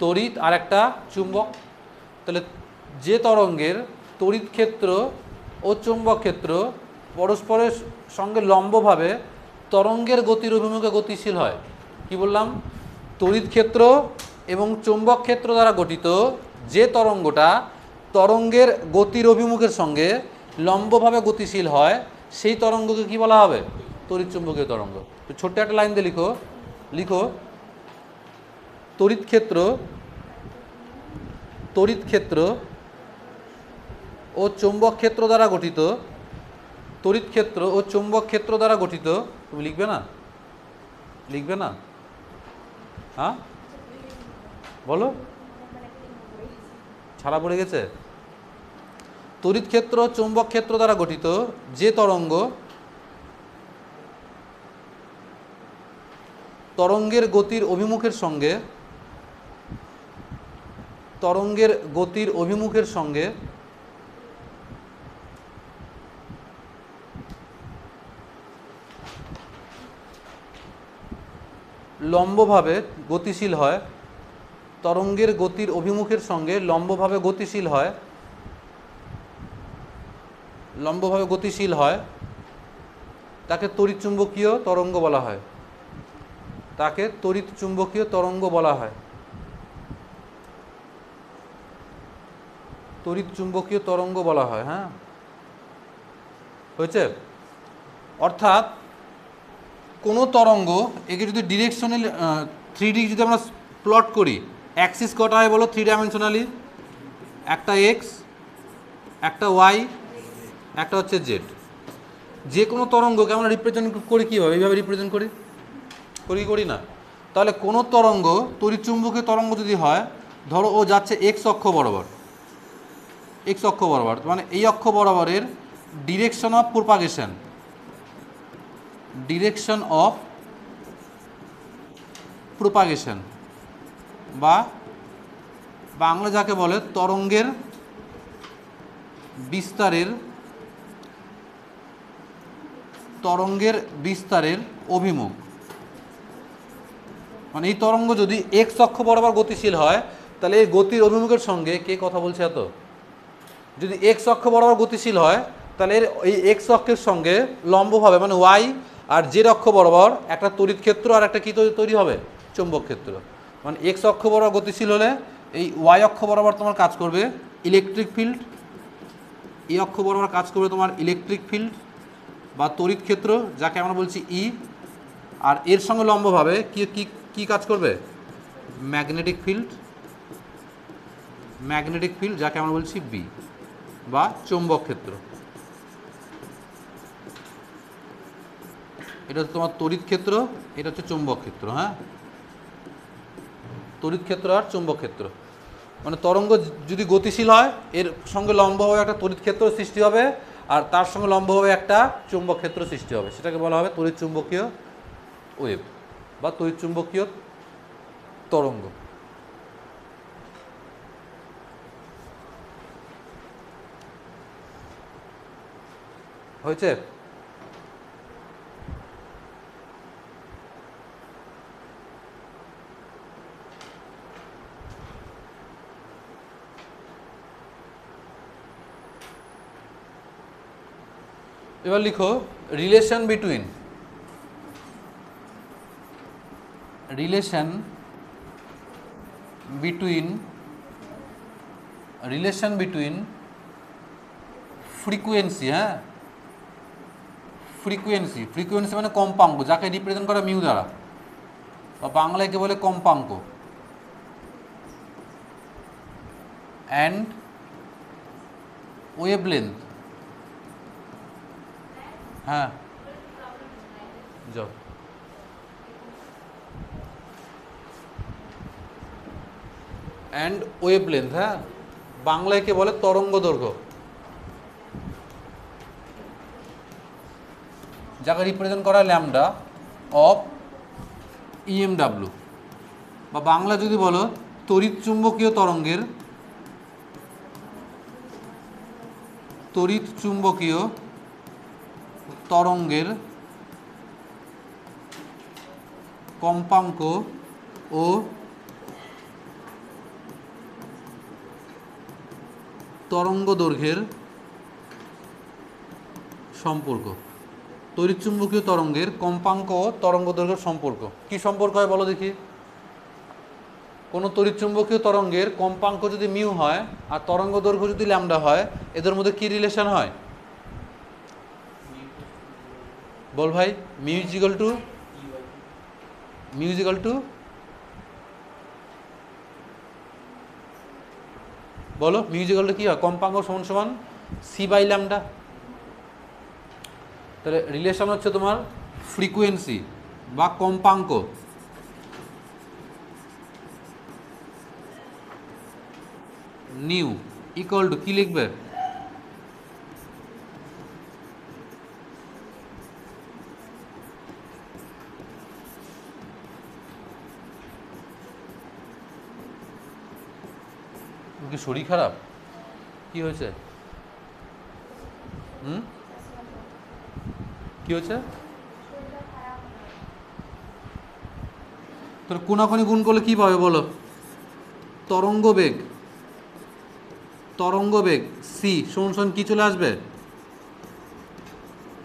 তড়িৎ আর একটা চুম্বক। তাহলে যে তরঙ্গের তড়িৎ ক্ষেত্র ও চুম্বক ক্ষেত্র পরস্পরের সঙ্গে লম্বভাবে তরঙ্গের গতির অভিমুখে গতিশীল হয়, কি বললাম? তড়িৎ ক্ষেত্র এবং চুম্বক ক্ষেত্র দ্বারা গঠিত যে তরঙ্গটা তরঙ্গের গতির অভিমুখের সঙ্গে লম্বভাবে গতিশীল হয়, সেই তরঙ্গকে কি বলা হবে? তড়িৎ চুম্বকীয় তরঙ্গ। তো ছোট্ট একটা লাইন দিয়ে লিখো তড়িৎ ক্ষেত্র ও চুম্বক ক্ষেত্র দ্বারা গঠিত, তড়িৎ ক্ষেত্র ও চুম্বক ক্ষেত্র দ্বারা গঠিত। তুমি লিখবে না? হ্যাঁ বলো, ছাড়া পড়ে গেছে? তড়িৎ ক্ষেত্র চুম্বক ক্ষেত্র দ্বারা গঠিত যে তরঙ্গ তরঙ্গের গতির অভিমুখের সঙ্গে লম্বভাবে গতিশীল হয়, তরঙ্গের গতির অভিমুখের সঙ্গে লম্বভাবে গতিশীল হয় তাকে তড়িৎ চুম্বকীয় তরঙ্গ বলা হয়। তড়িৎ চুম্বকীয় তরঙ্গ বলা হয়। হ্যাঁ, হয়েছে? অর্থাৎ কোনো তরঙ্গ, একে যদি ডিরেকশনাল 3D যদি আমরা প্লট করি, অ্যাক্সিস কটা হয় বলো 3 ডাইমেনশনালি? একটা এক্স, একটা ওয়াই, একটা হচ্ছে জেড। যে কোনো তরঙ্গকে আমরা রিপ্রেজেন্ট করি কীভাবে? এইভাবে রিপ্রেজেন্ট করি না? তাহলে কোনো তরঙ্গ তড়িৎচুম্বকীয় তরঙ্গ যদি হয়, ধরো ও যাচ্ছে এক্স অক্ষ বরাবর, মানে এই অক্ষ বরাবরের ডিরেকশন অফ প্রোপাগেশন বা বাংলা যাকে বলে তরঙ্গের বিস্তারের অভিমুখ। মানে এই তরঙ্গ যদি এক্স অক্ষ বরাবর গতিশীল হয়, তাহলে এই গতির অভিমুখের সঙ্গে, কে কথা বলছে এত? যদি এক্স অক্ষ বরাবর গতিশীল হয়, তাহলে এই এক্স অক্ষের সঙ্গে লম্বভাবে মানে ওয়াই আর জেড অক্ষ বরাবর একটা তড়িৎ ক্ষেত্র আর একটা কী তৈরি হবে? চুম্বক ক্ষেত্র। মানে এক্স অক্ষ বরাবর গতিশীল হলে এই ওয়াই অক্ষ বরাবর তোমার কাজ করবে ইলেকট্রিক ফিল্ড, এই অক্ষ বরাবর কাজ করবে তোমার ইলেকট্রিক ফিল্ড বা তড়িৎ ক্ষেত্র, যাকে আমরা বলছি ই। আর এর সঙ্গে লম্বভাবে কি কাজ করবে? ম্যাগনেটিক ফিল্ড, যাকে আমরা বলছি বি বা চৌম্বক ক্ষেত্র। এটা হচ্ছে তোমার তড়িৎ ক্ষেত্র, এটা হচ্ছে চৌম্বক ক্ষেত্র। হ্যাঁ, তড়িৎ ক্ষেত্র আর চৌম্বক ক্ষেত্র মানে তরঙ্গ যদি গতিশীল হয়, এর সঙ্গে লম্বভাবে একটা তড়িৎ ক্ষেত্র সৃষ্টি হবে, আর তার সঙ্গে লম্বভাবে একটা চৌম্বক ক্ষেত্র সৃষ্টি হবে। সেটাকে বলা হবে তড়িৎ চুম্বকীয় ওয়েভ বা তড়িৎ চুম্বকীয় তরঙ্গ। হয়েছে? এবার লিখো রিলেশন বিটুইন ফ্রিকোয়েন্সি, হ্যাঁ ফ্রিকোয়েন্সি মানে কম্পাঙ্ক, যাকে রিপ্রেজেন্ট করা মিউ দ্বারা, বা বাংলায় কে বলে কম্পাঙ্ক, অ্যান্ড ওয়েভলেন্থ, হ্যাঁ যাও, অ্যান্ড ওয়েভলেন্থ, হ্যাঁ বাংলায় কে বলে তরঙ্গ দৈর্ঘ্য, যাকে রিপ্রেজেন্ট করা ল্যামডা অফ ইএমডাব্লিউ, বা বাংলা যদি বলো তড়িৎ চুম্বকীয় তরঙ্গের কম্পাঙ্ক ও তরঙ্গ দৈর্ঘ্যের সম্পর্ক। তড়িৎচুম্বকীয় তরঙ্গের কম্পাঙ্ক ও তরঙ্গ দৈর্ঘ্যের সম্পর্ক কি সম্পর্ক হয় বলো দেখি? কোনো তড়িৎচুম্বকীয় তরঙ্গের কম্পাঙ্ক যদি মিউ হয় আর তরঙ্গ দৈর্ঘ্য যদি ল্যামডা হয়, এদের মধ্যে কি রিলেশন হয় বল ভাই? মিউজিক্যাল টু বলো, মিউজিক্যাল টু কি হয়? কম্পাঙ্ক সমান সমান সি বাই ল্যামডা। তাহলে রিলেশন হচ্ছে তোমার ফ্রিকোয়েন্সি বা কম্পাঙ্ক নিউ ইকুয়াল টু কি লিখবে? কি শরীর খারাপ? কি হয়েছে? কি হয়েছে? তোর কোনাকুনি গুণ করলে কি পাবে বলো? তরঙ্গ বেগ সি সমান কি চলে আসবে?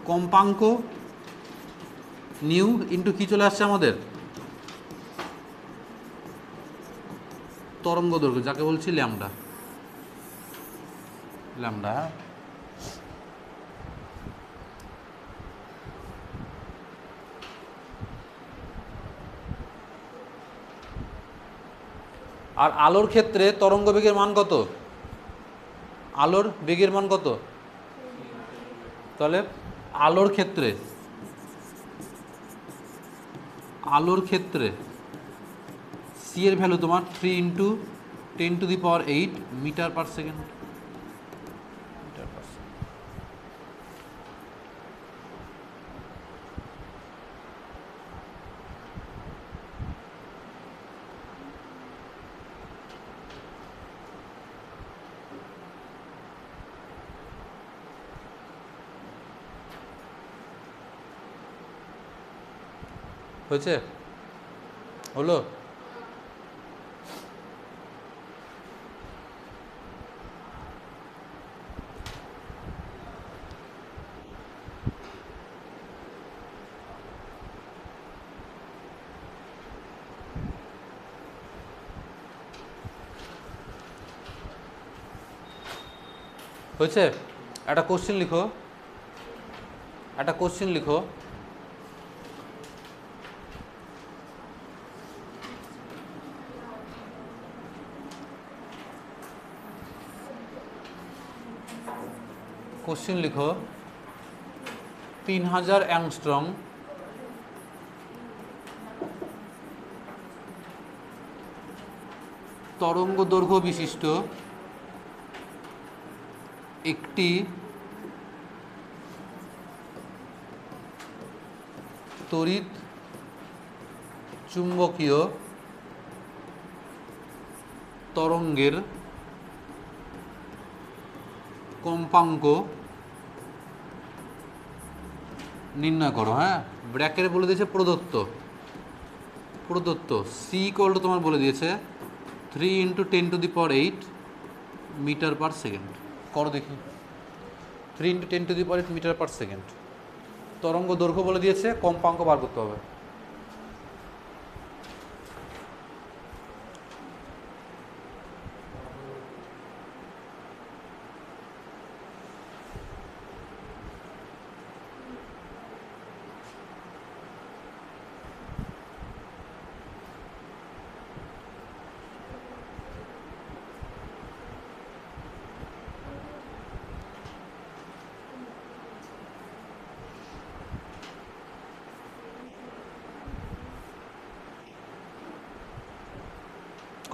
কম্পাঙ্ক নিউ ইন্টু কি চলে আসছে আমাদের? তরঙ্গ দৈর্ঘ্য, যাকে বলছি ল্যামডা। আর আলোর ক্ষেত্রে তরঙ্গ বেগের মান কত? আলোর বেগের মান কত? তাহলে আলোর ক্ষেত্রে সি এর ভ্যালু তোমার 3 ইন্টু 10⁸ মিটার পার সেকেন্ড। হয়েছে? হলো? হয়েছে? একটা কোশ্চেন লিখো। কোশ্চেন লিখো 3000 অ্যাংস্ট্রং তরঙ্গ দৈর্ঘ্য বিশিষ্ট একটি তড়িৎ চুম্বকীয় তরঙ্গের কম্পাঙ্ক নির্ণয় করো। হ্যাঁ, ব্র্যাকেটে বলে দিয়েছে প্রদত্ত, প্রদত্ত সি ইকুয়াল টু তোমার বলে দিয়েছে 3 × 10⁸ মিটার পার সেকেন্ড। করো দেখি, 3 × 10⁸ মিটার পার সেকেন্ড। তরঙ্গ দৈর্ঘ্য বলে দিয়েছে, কম্পাঙ্ক বার করতে হবে।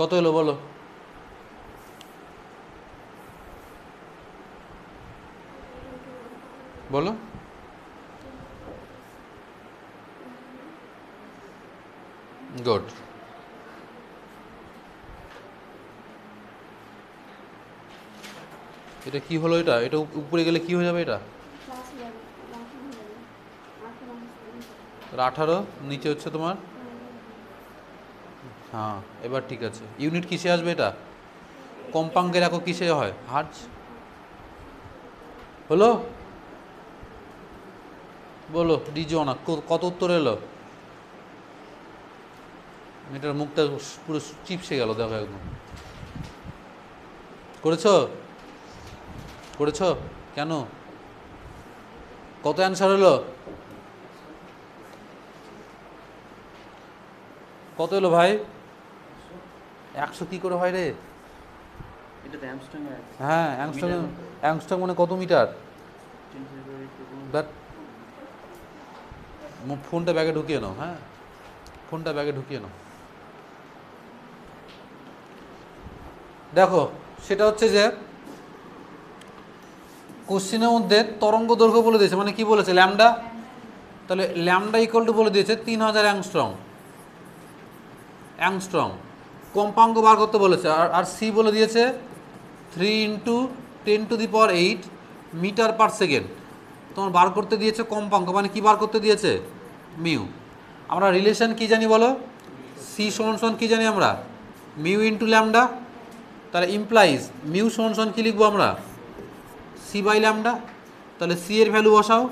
কত এলো বলো? বলো। গুড। এটা কি হলো? এটা এটা উপরে গেলে কি হয়ে যাবে? এটা 18, নিচে হচ্ছে তোমার, হ্যাঁ এবার ঠিক আছে। ইউনিট কিসে আসবে? এটা কম্পাঙ্কের একক কিসে হয়? হার্জ। হলো? বলো ডিজোনা, কত উত্তর এলো? এটার মুখটা পুরো চিপসে গেল, দেখো একদম। করেছো? করেছো? কেন? কত অ্যান্সার হলো? কত এলো ভাই? 100 কি করে হয় রে? হ্যাঁ, অ্যাংস্ট্রং মানে কত মিটার? ফোনটা ব্যাগে ঢুকিয়ে নাও। হ্যাঁ, ফোনটা ব্যাগে ঢুকিয়ে নাও। দেখো, সেটা হচ্ছে যে কোশ্চিনের মধ্যে তরঙ্গ দৈর্ঘ্য বলে দিয়েছে, মানে কি বলেছে? ল্যামডা। তাহলে ল্যামডা ইকুয়াল টু বলে দিয়েছে 3000 অ্যাংস্ট্রং। অ্যাংস্ট্রং কম্পাঙ্ক বার করতে বলেছে। আর সি বলে দিয়েছে 3 × 10⁸ মিটার পার সেকেন্ড। তোমার বার করতে দিয়েছে কম্পাঙ্ক, মানে কি বার করতে দিয়েছে? মিউ। আমরা রিলেশন কি জানি বলো? সি সমান কি জানি আমরা? Mu into lambda. তাহলে ইমপ্লাইজ মিউ সমান কি লিখবো আমরা? C by lambda. তাহলে সি এর ভ্যালু বসাও,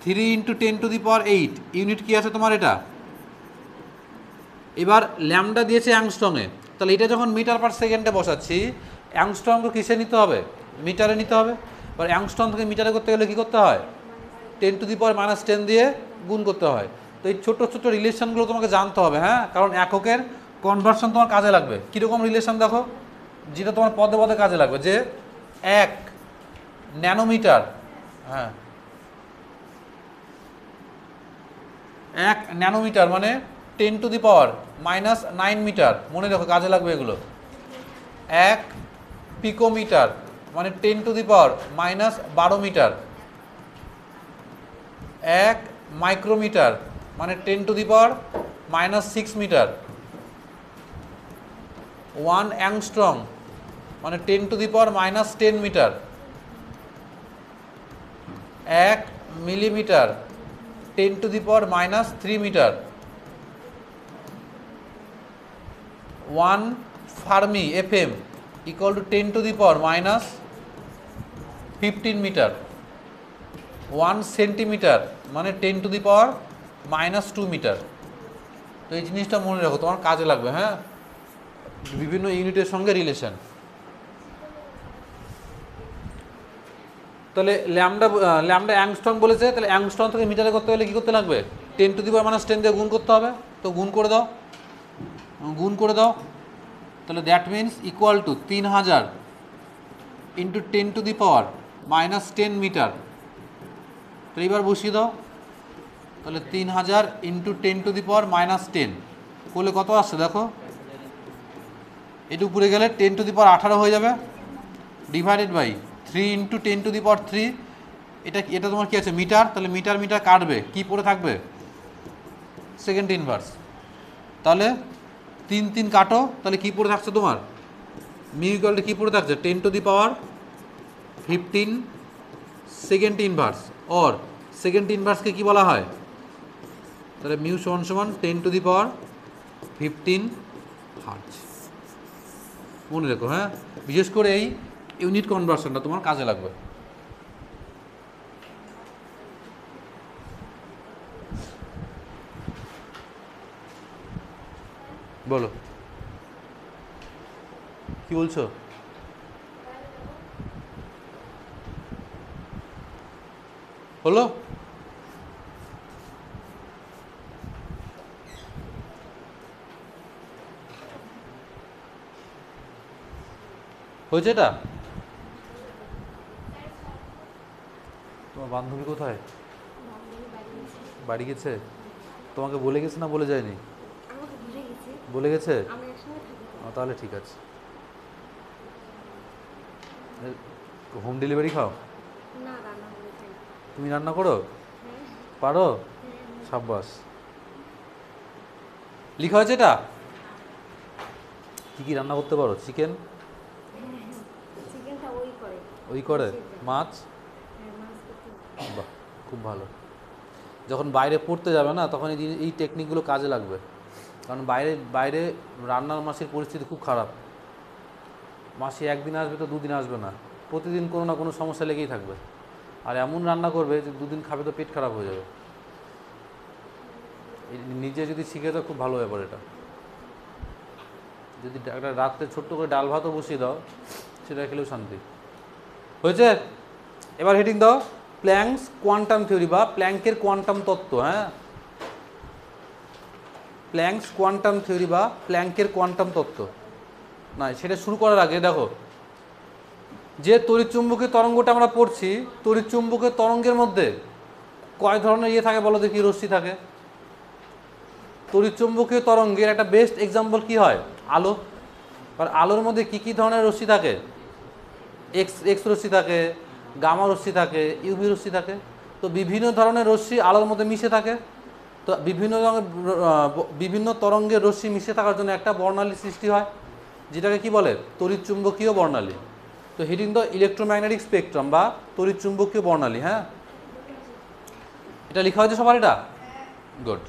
3 × 10⁸ ইউনিট কি আছে তোমার? এটা। এবার ল্যামডা দিয়েছে অ্যাংস্ট্রংয়ে, তাহলে এটা যখন মিটার পার সেকেন্ডে বসাচ্ছি, অ্যাংস্ট্রংকে কিসে নিতে হবে? মিটারে নিতে হবে। এবার অ্যাংস্ট্রং থেকে মিটারে করতে গেলে কী করতে হয়? 10⁻⁻10 দিয়ে গুণ করতে হয়। তো এই ছোটো ছোটো রিলেশনগুলো তোমাকে জানতে হবে। হ্যাঁ, কারণ এককের কনভার্সন তোমার কাজে লাগবে। কীরকম রিলেশন দেখো, যেটা তোমার পদে পদে কাজে লাগবে। যে 1 ন্যানোমিটার, হ্যাঁ 1 ন্যানোমিটার মানে 10⁻⁻9 মিটার। মনে রাখো, কাজে লাগবে এগুলো। 1 পিকোমিটার মানে 10⁻⁻12 মিটার। 1 মাইক্রোমিটার মানে 10⁻⁻6 মিটার। 1 অ্যাংস্ট্রং মানে 10⁻⁻10 metre. 1 millimetre 10⁻⁻3 metre. 1 fermi FM equal to 10⁻⁻15 metre. 1 centimetre মানে 10⁻⁻2 মিটার। তো এই জিনিসটা মনে রাখো, তোমার কাজে লাগবে। হ্যাঁ, বিভিন্ন ইউনিটের সঙ্গে রিলেশন। তাহলে ল্যামডা অ্যাংস্ট্রং বলেছে, তাহলে অ্যাংস্ট্রং থেকে মিটারে করতে গেলে কী করতে লাগবে? 10⁻⁻10 দিয়ে গুণ করতে হবে। তো গুণ করে দাও, গুণ করে দাও। তাহলে that means equal to 3000 × 10⁻⁻10 metre. তো এবার বসিয়ে দাও। তাহলে 3000 × 10⁻⁻10 করলে কত আসছে দেখো? এটা উপরে গেলে 10⁻18 হয়ে যাবে, ডিভাইডেড বাই 3 × 10⁻3। এটা তোমার কি আছে? মিটার। তাহলে মিটার মিটার কাটবে, কি পড়ে থাকবে? Second inverse. তাহলে 3 3 কাটো, তাহলে কি পড়ে থাকছে তোমার? মিউ ইকুয়াল টু কি পড়ে থাকছে? 10⁻15 সেকেন্ড ইনভার্স, অর সেকেন্ড ইনভার্সকে কি বলা হয়? তাহলে মিউ সমান সমান 10⁻15 হার্জ। মনে রেখো, হ্যাঁ, বিশেষ করে এই ইউনিট কনভার্সনটা তোমার কাজে লাগবে। বলো কি বলছো? হলো? হয়েছে এটা? তোমার বান্ধবী কোথায়? বাড়ি গেছে? তোমাকে বলে গেছে না বলে যায়নি? বলে গেছে? তাহলে ঠিক আছে। হোম ডেলিভারি খাও? তুমি রান্না করো? পারো? সাব্বাস। লিখা হয়েছে এটা? কি কি রান্না করতে পারো? চিকেন? ওই করে? মাছ? বাহ, খুব ভালো। যখন বাইরে পড়তে যাবে না তখন এই টেকনিকগুলো কাজে লাগবে, কারণ বাইরে বাইরে রান্নার মাসির পরিস্থিতি খুব খারাপ। মাসি একদিন আসবে তো দুদিন আসবে না, প্রতিদিন কোনো না কোনো সমস্যা লেগেই থাকবে। আর এমন রান্না করবে যে দুদিন খাবে তো পেট খারাপ হয়ে যাবে। নিজে যদি শিখে তো খুব ভালো ব্যাপার এটা। যদি একটা রাত্রে ছোট্ট করে ডাল ভাতও বসিয়ে দাও, সেটা খেলেও শান্তি। হয়েছে? এবার হেডিং দাও প্ল্যাঙ্কস কোয়ান্টাম থিওরি বা প্ল্যাঙ্কের কোয়ান্টাম তত্ত্ব। হ্যাঁ, প্ল্যাঙ্কস কোয়ান্টাম থিওরি বা প্ল্যাঙ্কের কোয়ান্টাম তত্ত্ব। না, সেটা শুরু করার আগে দেখো, যে তড়িৎচুম্বকীয় তরঙ্গটা আমরা পড়ছি, তড়িৎচুম্বকীয় তরঙ্গের মধ্যে কয় ধরনের ইয়ে থাকে বলো দেখি, রশ্মি থাকে? তড়িৎচুম্বকীয় তরঙ্গের একটা বেস্ট এক্সাম্পল কি হয়? আলো। আর আলোর মধ্যে কি কি ধরনের রশ্মি থাকে? এক্স রশ্মি থাকে, গামা রশ্মি থাকে, ইউভি রশ্মি থাকে। তো বিভিন্ন ধরনের রশ্মি আলোর মধ্যে মিশে থাকে। তো বিভিন্ন তরঙ্গের রশ্মি মিশে থাকার জন্য একটা বর্ণালী সৃষ্টি হয়, যেটাকে কি বলে? তড়িৎচুম্বকীয় বর্ণালী। তো হেডিং দ্য ইলেকট্রোম্যাগনেটিক স্পেকট্রাম বা তড়িৎচুম্বকীয় বর্ণালী। হ্যাঁ, এটা লেখা হয়েছে সবার? এটা good.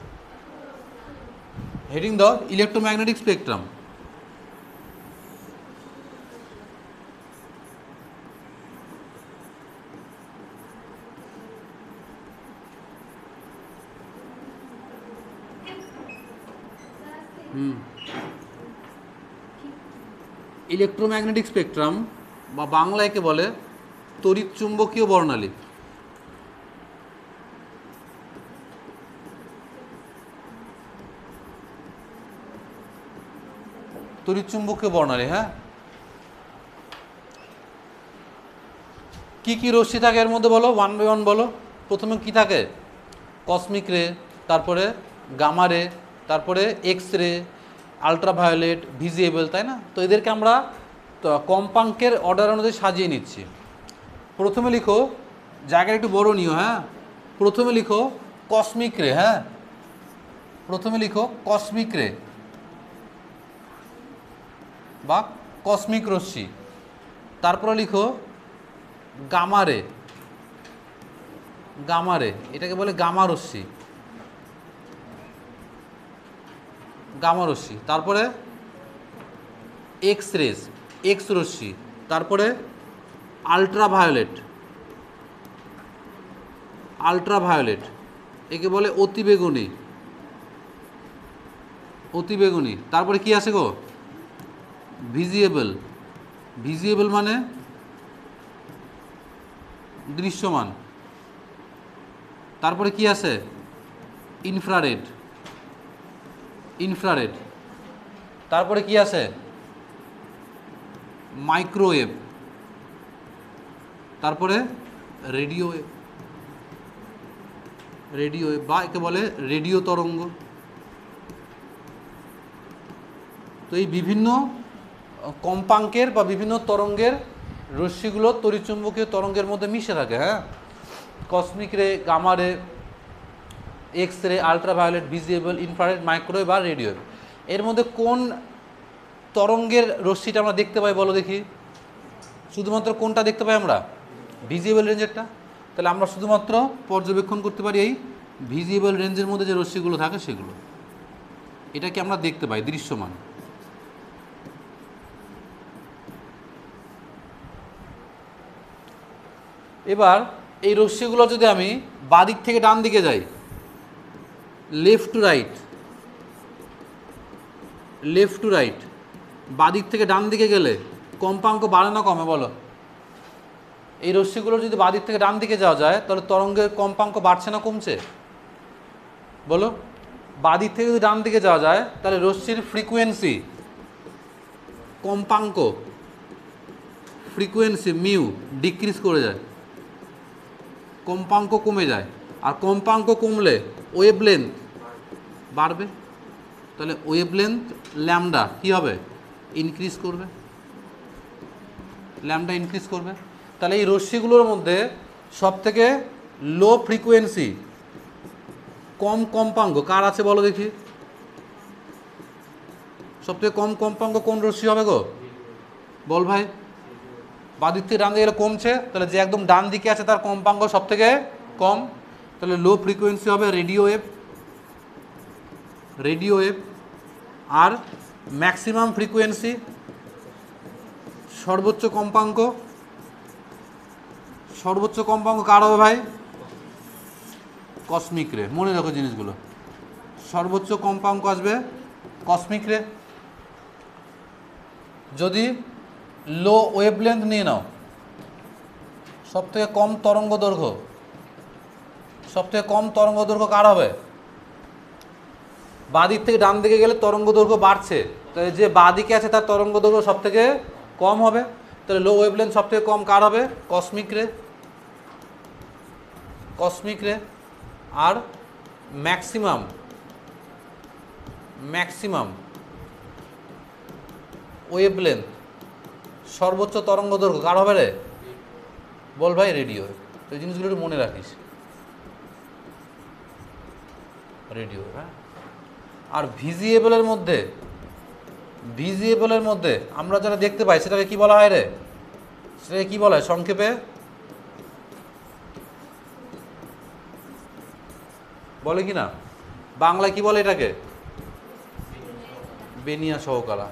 Heading the electromagnetic spectrum. Electromagnetic spectrum বা বাংলায় কে বলে? তড়িৎচুম্বকীয় বর্ণালী। তড়িৎচুম্বকীয় বর্ণালী। হ্যাঁ, কি কি রশ্মি থাকে এর মধ্যে বলো, ওয়ান বাই ওয়ান বলো। প্রথমে কি থাকে? কসমিক রে, তারপরে গামা রে, তারপরে এক্স রে, আলট্রাভায়োলেট, ভিজিবল, তাই না? তো এদেরকে আমরা কম্পাঙ্কের অর্ডার অনুযায়ী সাজিয়ে নিচ্ছি। প্রথমে লিখো, জায়গাটা একটু বড় নিও। হ্যাঁ, প্রথমে লিখো কসমিক রে। হ্যাঁ, প্রথমে লিখো কসমিক রে বা কসমিক রশ্মি। তারপরে লিখো গামা রে। গামা রে, এটাকে বলে গামা রশ্মি। গামা রশ্মি। তারপরে এক্স রেস, এক্স রশ্মি। তারপরে আলট্রাভায়োলেট, আলট্রাভায়োলেট, একে বলে অতিবেগুনি, অতিবেগুনি। তারপরে কি আছে গো? ভিজিবল, ভিজিবল মানে দৃশ্যমান। তারপরে কি আছে? Infrared, infrared. তারপরে কি আছে? মাইক্রোওয়েভ। তারপরে রেডিও ওয়েভ, রেডিও ওয়েভ বা একে বলে রেডিও তরঙ্গ। তো এই বিভিন্ন কম্পাঙ্কের বা বিভিন্ন তরঙ্গের রশ্মিগুলো তড়িৎচুম্বকীয় তরঙ্গের মধ্যে মিশে থাকে। হ্যাঁ, কসমিক রে, gamma ray, X ray, ultraviolet, visible, infrared, microwave আর রেডিও ওয়েভ। এর মধ্যে কোন তরঙ্গের রশ্মিটা আমরা দেখতে পাই বলো দেখি? শুধুমাত্র কোনটা দেখতে পাই আমরা? ভিজিবল রেঞ্জেরটা। তাহলে আমরা শুধুমাত্র পর্যবেক্ষণ করতে পারি এই ভিজিবল রেঞ্জের মধ্যে যে রশ্মিগুলো থাকে সেগুলো, এটাকে আমরা দেখতে পাই দৃশ্যমান। এবার এই রশ্মিগুলো যদি আমি বাদিক থেকে ডান দিকে যাই, left to right, left to right, বাদিক থেকে ডান দিকে গেলে কম্পাঙ্ক বাড়ে না কমে বলো? এই রশ্মিগুলো যদি বাদিক থেকে ডান দিকে যাওয়া যায় তাহলে তরঙ্গের কম্পাঙ্ক বাড়ছে না কমছে বলো? বাদিক থেকে যদি ডান দিকে যাওয়া যায় তাহলে রশ্মির ফ্রিকোয়েন্সি, কম্পাঙ্ক, ফ্রিকোয়েন্সি মিউ ডিক্রিজ করে যায়, কম্পাঙ্ক কমে যায়। আর কম্পাঙ্ক কমলে ওয়েভলেন্থ বাড়বে, তাহলে ওয়েভলেন্থ ল্যামডা কী হবে? ইনক্রিজ করবে, ল্যামডা ইনক্রিজ করবে। তাহলে এই রশ্মিগুলোর মধ্যে সবথেকে লো ফ্রিকোয়েন্সি, কম কম্পাঙ্ক কার আছে বলো দেখি? সবথেকে কম কম্পাঙ্ক কোন রশ্মি হবে গো? বল ভাই। বাদিক থেকে ডান দিকে গেলে কমছে, তাহলে যে একদম ডান দিকে আছে তার কম্পাঙ্ক সবথেকে কম, তাহলে লো ফ্রিকোয়েন্সি হবে রেডিও ওয়েভ, রেডিও ওয়েভ। আর ম্যাক্সিমাম ফ্রিকোয়েন্সি, সর্বোচ্চ কম্পাঙ্ক, সর্বোচ্চ কম্পাঙ্ক কার হবে ভাই? কসমিক রে। মনে রাখো জিনিসগুলো, সর্বোচ্চ কম্পাঙ্ক আসবে কসমিক রে। যদি লো ওয়েভলেন্থ নিয়ে নাও, সবথেকে কম তরঙ্গ দৈর্ঘ্য, সবথেকে কম তরঙ্গ দৈর্ঘ্য কার হবে? বাদিক থেকে ডান দিকে গেলে তরঙ্গ দৈর্ঘ্য বাড়ছে, তাহলে যে বাদিকে আছে তার তরঙ্গ দৈর্ঘ্য সবথেকে কম হবে, তাহলে লো ওয়েভলেন্থ সবথেকে কম কার হবে? কসমিক রে, কসমিক রে। আর ম্যাক্সিমাম, ম্যাক্সিমাম ওয়েভলেন্থ, সর্বোচ্চ তরঙ্গ দৈর্ঘ্য কার হবে রে? বল ভাই। রেডিও। তো এই জিনিসগুলো একটু মনে রাখিস, রেডিও। হ্যাঁ। আর ভিজিএবলের মধ্যে, ভিজিএবলের মধ্যে আমরা যারা দেখতে পাই সেটাকে কি বলা হয় রে? সেটাকে কি বলা হয় সংক্ষেপে? বলে কি না? বাংলায় কি বলে এটাকে? বেনিয়া সহকারা।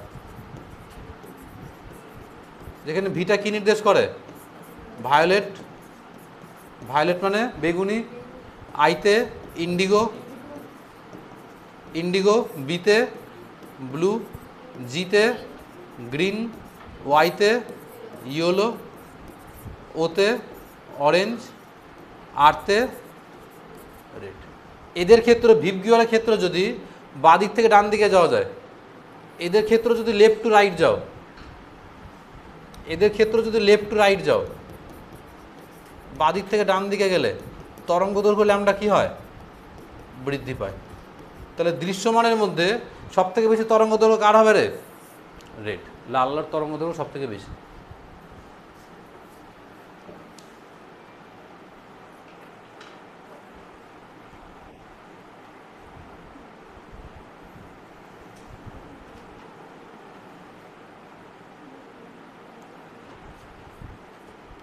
যেখানে ভিটা কি নির্দেশ করে? ভায়োলেট, ভায়োলেট মানে বেগুনি, আইতে ইন্ডিগো, ইন্ডিগো, বিতে ব্লু, জিতে গ্রিন, ওয়াইতে ইয়েলো, ওতে অরেঞ্জ, আরতে রেড। এদের ক্ষেত্রে ভিপগিওয়ারের ক্ষেত্রে যদি বাদিক থেকে ডান দিকে যাওয়া যায়, এদের ক্ষেত্রে যদি লেফট টু রাইট যাও, এদের ক্ষেত্রে যদি লেফট টু রাইট যাও, বাদিক থেকে ডান দিকে গেলে তরঙ্গ দৈর্ঘ্য ল্যামডা কী হয়? বৃদ্ধি পায়। তাহলে দৃশ্যমানের মধ্যে সবথেকে বেশি তরঙ্গ দৈর্ঘ্য কার হবে রে? রেড। লাল লাল তরঙ্গ দৈর্ঘ্য সবথেকে বেশি।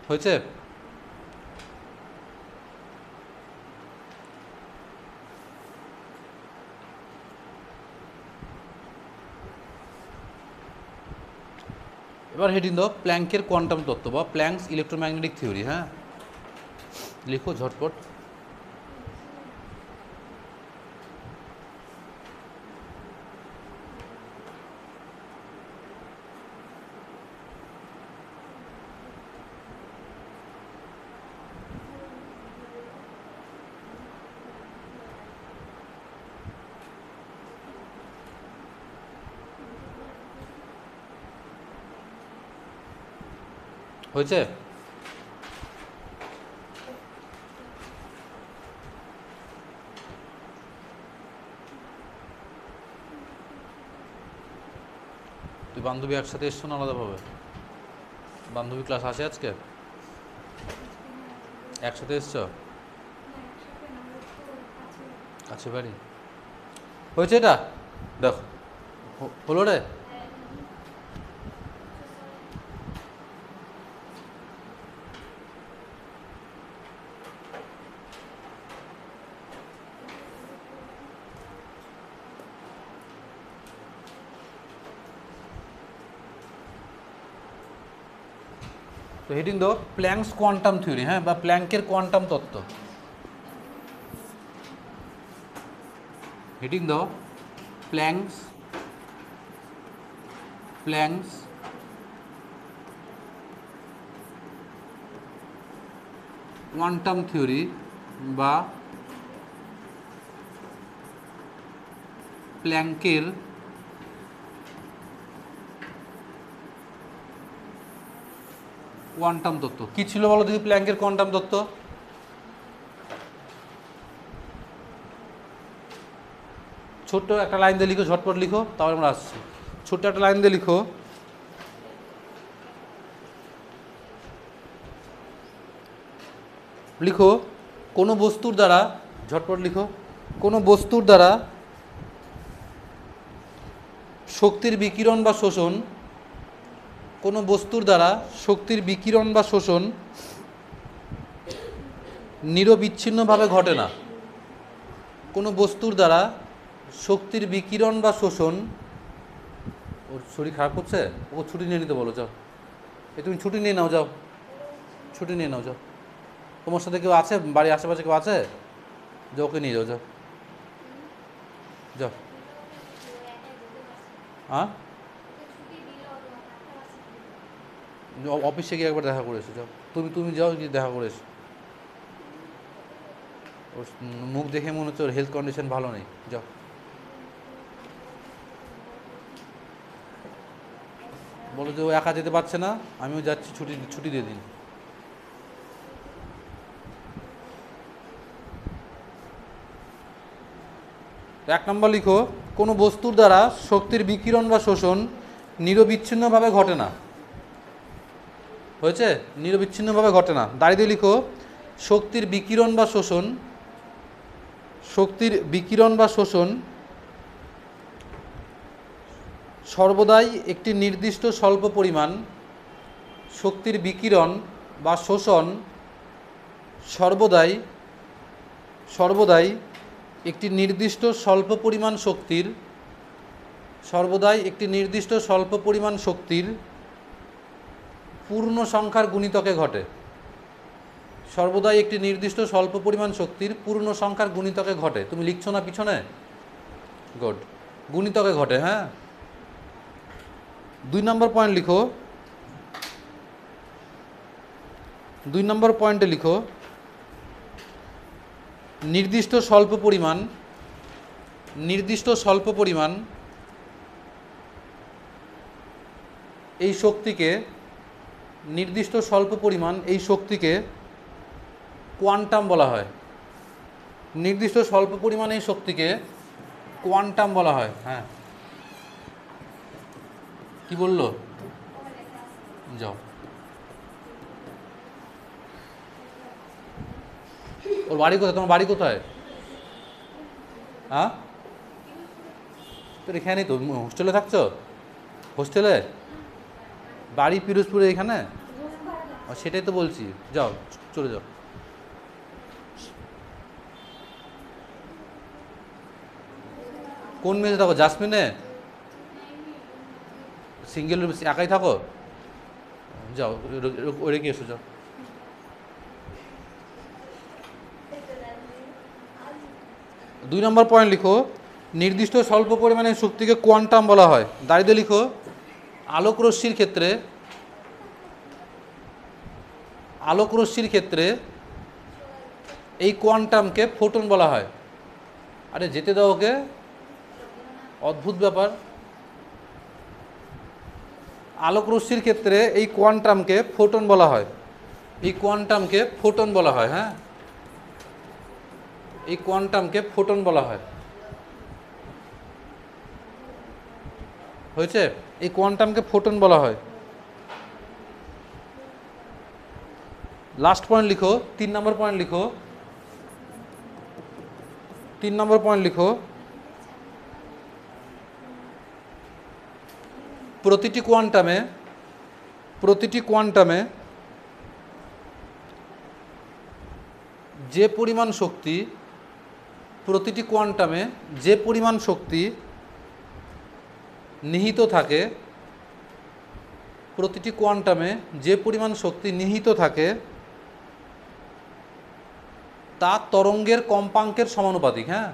হয়েছে? এবার হেডিং দাও প্ল্যাঙ্কের কোয়ান্টাম তত্ত্ব বা প্ল্যাঙ্কস ইলেকট্রোম্যাগনেটিক থিওরি। হ্যাঁ, লিখো ঝটপট। হয়েছে? তুই বান্ধবী একসাথে এসছো না আলাদাভাবে? বান্ধবী ক্লাস আসে আজকে? একসাথে এসছো? কাছে বাড়ি? হয়েছে এটা? দেখো হলো রে। হেডিং দাও প্ল্যাঙ্কস কোয়ান্টাম থিওরি, হ্যাঁ, বা প্ল্যাঙ্কের কোয়ান্টাম তত্ত্ব। হেডিং দাও প্ল্যাঙ্কস কোয়ান্টাম থিওরি বা প্ল্যাঙ্কের কোয়ান্টাম তত্ত্ব। কি ছিল বলো দেখি প্ল্যাঙ্কের কোয়ান্টাম তত্ত্ব? ছোট্ট একটা লাইন দিয়ে লিখো, ঝটপট লিখো, তারপরে আমরা আসছি। ছোট্ট একটা লাইন দিয়ে লিখো। লিখো কোনো বস্তুর দ্বারা, ঝটপট লিখো, কোনো বস্তুর দ্বারা শক্তির বিকিরণ বা শোষণ, কোনো বস্তুর দ্বারা শক্তির বিকিরণ বা শোষণ নিরবিচ্ছিন্নভাবে ঘটে না। কোনো বস্তুর দ্বারা শক্তির বিকিরণ বা শোষণ, ওর শরীর খারাপ হচ্ছে, ও ছুটি নিয়ে নিতে বলো, যাও তুমি ছুটি নিয়ে নাও, যাও ছুটি নিয়ে নাও, যাও। তোমার সাথে কেউ আছে বাড়ির আশেপাশে, কেউ আছে? যাও, ওকে নিয়ে যাও, যাও যাও। হ্যাঁ, অফিসে গিয়ে একবার দেখা করে এসো, যাও তুমি যাও, গিয়ে দেখা করে এসো। ওর মুখ দেখে মনে হচ্ছে ওর হেলথ কন্ডিশন ভালো নেই, যাও। বলো যে ও একা যেতে পারছে না, আমিও যাচ্ছি, ছুটি দিয়ে দিন। এক নম্বর লিখো কোনো বস্তুর দ্বারা শক্তির বিকিরণ বা শোষণ নিরবিচ্ছিন্নভাবে ঘটে না। হয়েছে? নিরবিচ্ছিন্নভাবে ঘটে না। দাঁড়িয়ে লিখো শক্তির বিকিরণ বা শোষণ, শক্তির বিকিরণ বা শোষণ সর্বদাই একটি নির্দিষ্ট স্বল্প পরিমাণ, শক্তির বিকিরণ বা শোষণ সর্বদাই একটি নির্দিষ্ট স্বল্প পরিমাণ শক্তির, সর্বদাই একটি নির্দিষ্ট স্বল্প পরিমাণ শক্তির পূর্ণ সংখ্যার গুণিতকে ঘটে। সর্বদাই একটি নির্দিষ্ট স্বল্প পরিমাণ শক্তির পূর্ণ সংখ্যার গুণিতকে ঘটে। তুমি লিখছো না পিছনে? গুড, গুণিতকে ঘটে। হ্যাঁ, 2 নম্বর পয়েন্ট লিখো। 2 নম্বর পয়েন্টে লিখো নির্দিষ্ট স্বল্প পরিমাণ এই শক্তিকে, নির্দিষ্ট স্বল্প পরিমাণ এই শক্তিকে কোয়ান্টাম বলা হয়। নির্দিষ্ট স্বল্প পরিমাণ এই শক্তিকে কোয়ান্টাম বলা হয়। হ্যাঁ, কি বললো? যাও। ওর বাড়ি কোথায়? তোমার বাড়ি কোথায়? হ্যাঁ, তোর এখানেই তো, হোস্টেলে থাকছো? হোস্টেলে? বাড়ি পিরোজপুরে এখানে? সেটাই তো বলছি, যাও চলে যাও। কোন মেসে থাকো? জাসমিনে? সিঙ্গেল একাই থাকো? যাও ওরে কি এসো, যাও। দুই নম্বর পয়েন্ট লিখো নির্দিষ্ট স্বল্প পরিমাণের শক্তিকে কোয়ান্টাম বলা হয়। দাঁড়িয়ে লিখো আলোক রশ্মির ক্ষেত্রে এই কোয়ান্টামকে ফোটন বলা হয়। আরে যেতে দাও ওকে, অদ্ভুত ব্যাপার। আলোক রশ্মির ক্ষেত্রে এই কোয়ান্টামকে ফোটন বলা হয়। এই কোয়ান্টামকে ফোটন বলা হয়। হ্যাঁ, এই কোয়ান্টামকে ফোটন বলা হয়। হয়েছে? এই কোয়ান্টামকে ফোটন বলা হয়। লাস্ট পয়েন্ট লিখো, 3 নম্বর পয়েন্ট লিখো। 3 নম্বর পয়েন্ট লিখো প্রতিটি কোয়ান্টামে যে পরিমাণ শক্তি, প্রতিটি কোয়ান্টামে যে পরিমাণ শক্তি নিহিত থাকে প্রতিটি কোয়ান্টামে যে পরিমাণ শক্তি নিহিত থাকে তা তরঙ্গের কম্পাঙ্কের সমানুপাতিক। হ্যাঁ,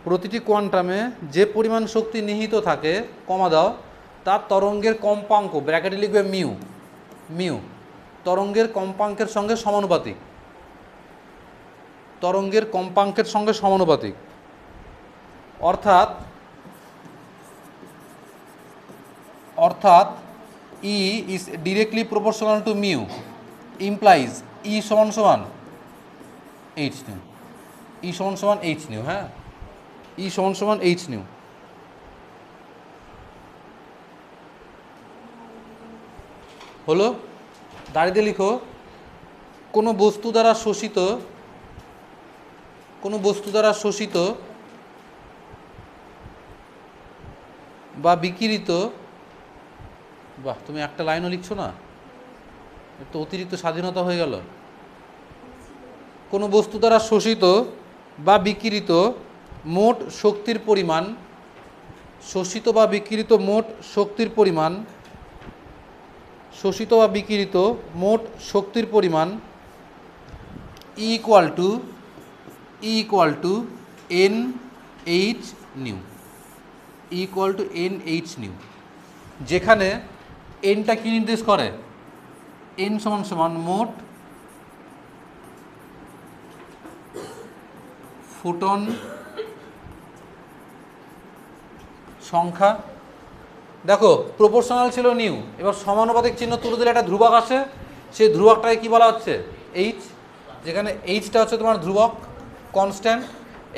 প্রতিটি কোয়ান্টামে যে পরিমাণ শক্তি নিহিত থাকে, কমা দাও, তা তরঙ্গের কম্পাঙ্ক, ব্র্যাকেটে লিখবে মিউ, মিউ তরঙ্গের কম্পাঙ্কের সঙ্গে সমানুপাতিক, তরঙ্গের কম্পাঙ্কের সঙ্গে সমানুপাতিক। অর্থাৎ E is directly proportional to mu, implies E সমান সমান এইচ নিউ, ই সমান সমান এইচ নিউ। হ্যাঁ, ই সমান সমান এইচ নিউ। হলো? দাঁড়িয়ে লিখো, কোনো বস্তু দ্বারা শোষিত, কোনো বস্তু দ্বারা শোষিত বা বিকিরিত, বাহ তুমি একটা লাইনও লিখছো না, একটু অতিরিক্ত স্বাধীনতা হয়ে গেল। কোনো বস্তু দ্বারা শোষিত বা বিকিরিত মোট শক্তির পরিমাণ, শোষিত বা বিকিরিত মোট শক্তির পরিমাণ, শোষিত বা বিকিরিত মোট শক্তির পরিমাণ equal to N H new, equal to N H new, যেখানে এনটা কি নির্দেশ করে, এন সমান সমান মোট ফোটন সংখ্যা। দেখো প্রপোর্শনাল ছিল নিউ, এবার সমানুপাতিক চিহ্ন তুলে দিলে একটা ধ্রুবক আসে, সেই ধ্রুবকটাকে কি বলা হচ্ছে, এইচ, যেখানে এইচটা হচ্ছে তোমার ধ্রুবক, কনস্ট্যান্ট।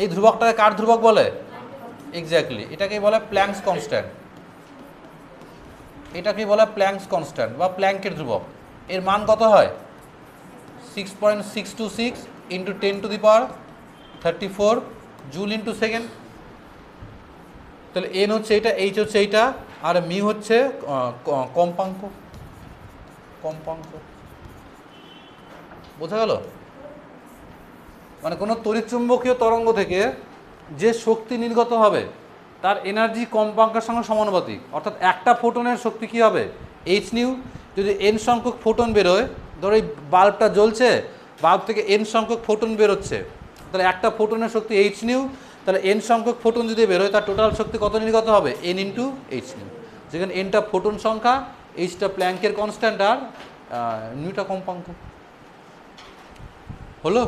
এই ধ্রুবকটাকে কার ধ্রুবক বলে, এক্স্যাক্টলি এটাকেই বলে প্ল্যাঙ্কস কনস্ট্যান্ট, এটাকেই বলে প্ল্যাঙ্কস কনস্ট্যান্ট বা প্ল্যাঙ্কের ধ্রুবক। এর মান কত হয়, 6.626 ইন্টু 10⁻34 জুল ইন্টু সেকেন্ড। তাহলে এন হচ্ছে এইটা, এইচ হচ্ছে এইটা, আর মি হচ্ছে কম্পাঙ্ক, কম্পাঙ্ক। বোঝা গেল? মানে কোনো তড়িৎচুম্বকীয় তরঙ্গ থেকে যে শক্তি নির্গত হবে তার এনার্জি কম্পাঙ্কের সঙ্গে সমানুপাতিক। অর্থাৎ একটা ফোটনের শক্তি কী হবে, এইচ নিউ। যদি এন সংখ্যক ফোটন বেরোয়, ধরো এই বাল্বটা জ্বলছে, বাল্ব থেকে এন সংখ্যক ফোটন বেরোচ্ছে, তাহলে একটা ফোটনের শক্তি এইচ নিউ, তাহলে এন সংখ্যক ফোটন যদি বেরোয় তার টোটাল শক্তি কত নির্গত হবে, এন ইন্টু এইচ নিউ, যেখানে এনটা ফোটন সংখ্যা, এইচটা প্ল্যাঙ্কের কনস্ট্যান্ট, আর নিউটা কম্পাঙ্ক। হলো?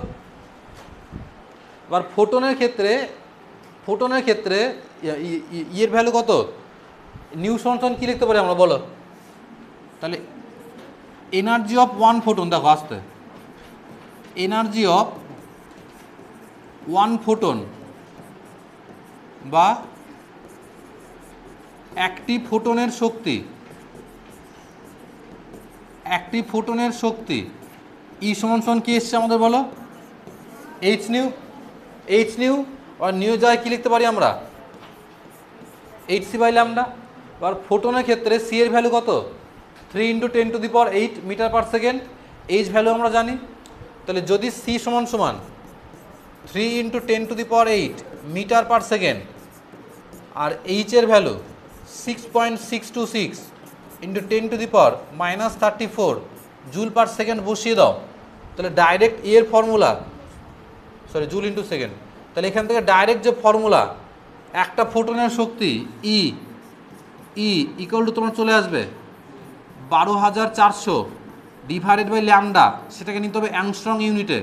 এবার ফোটনের ক্ষেত্রে ইয়ের ভ্যালু কত, নিউ সমান কী লিখতে পারি আমরা বলো? তাহলে এনার্জি অফ ওয়ান ফোটন, দেখো আসতে, এনার্জি অফ ওয়ান ফোটন বা একটি ফোটনের শক্তি, একটি ফোটনের শক্তি ই সমান কি এসছে আমাদের বলো, এইচ নিউ, এইচ নিউ। আর নিউ যায় কী লিখতে পারি আমরা, এইচ সি বাই ল্যামডা। আর ফোটনের ক্ষেত্রে সি এর ভ্যালু কত, 3 into 10⁸ metre per second, H value আমরা জানি। তাহলে যদি সি সমান সমান 3 ইন্টু 10⁸ মিটার পার সেকেন্ড আর এইচের value 6.626 into 10⁻⁻34 joule per second বসিয়ে দাও, তাহলে ডাইরেক্ট এর formula, sorry joule into second, তাহলে এখান থেকে ডাইরেক্ট যে ফর্মুলা, একটা ফোটনের শক্তি ই ইকুয়াল টু তোমার চলে আসবে 12,400 ডিভাইডেড বাই ল্যামডা, সেটাকে নিতে হবে অ্যাংস্ট্রং ইউনিটে,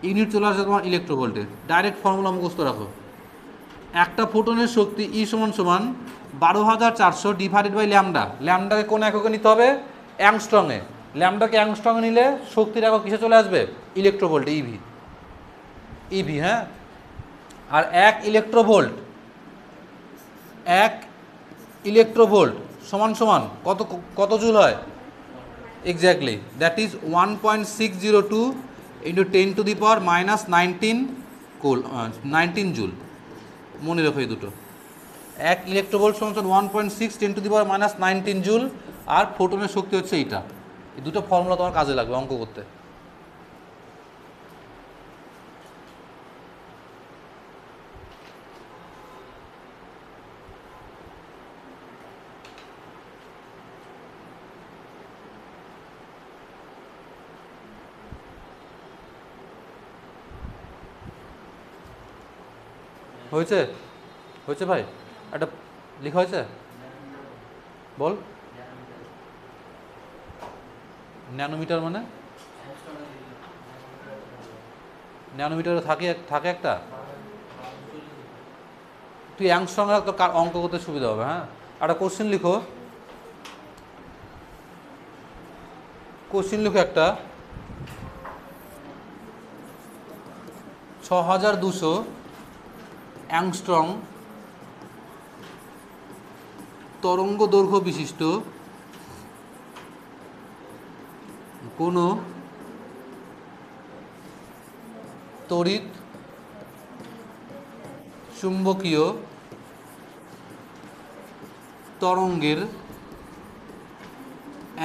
ইউনিট চলে আসবে তোমার ইলেকট্রোভোল্টে। ডাইরেক্ট ফর্মুলা মুখস্থ রাখো, একটা ফোটনের শক্তি ই সমান সমান 12,400 ডিভাইডেড বাই ল্যামডা, ল্যামডাকে কোন এককে নিতে হবে, অ্যাংস্ট্রংয়ে, ল্যামডাকে অ্যাংস্ট্রংয়ে নিলে শক্তির একক কিসে চলে আসবে, ইলেকট্রোভোল্টে, ইভি, ইভি। হ্যাঁ, আর 1 ইলেকট্রোভোল্ট সমান সমান কত জুল হয়, exactly that is 1.602 into 10⁻⁻19 joule. মনে রেখো এই দুটো, 1 ইলেকট্রোভোল্ট সমান 1.6 10⁻⁻19 জুল, আর ফোটনের শক্তি হচ্ছে এইটা। এই দুটো ফর্মুলা তোমার কাজে লাগবে অঙ্ক করতে। হয়েছে হয়েছে ভাই, একটা লেখা হয়েছে, বল। ন্যানোমিটার মানে ন্যানোমিটারে থাকে থাকে একটা, তুই অ্যাংস্ট্রং রাখ তো অঙ্ক করতে সুবিধা হবে। হ্যাঁ, একটা কোশ্চেন লিখো, কোশ্চেন লিখো একটা, 6200 অ্যাংস্ট্রং তরঙ্গ দৈর্ঘ্য বিশিষ্ট কোনো তড়িৎ চুম্বকীয় তরঙ্গের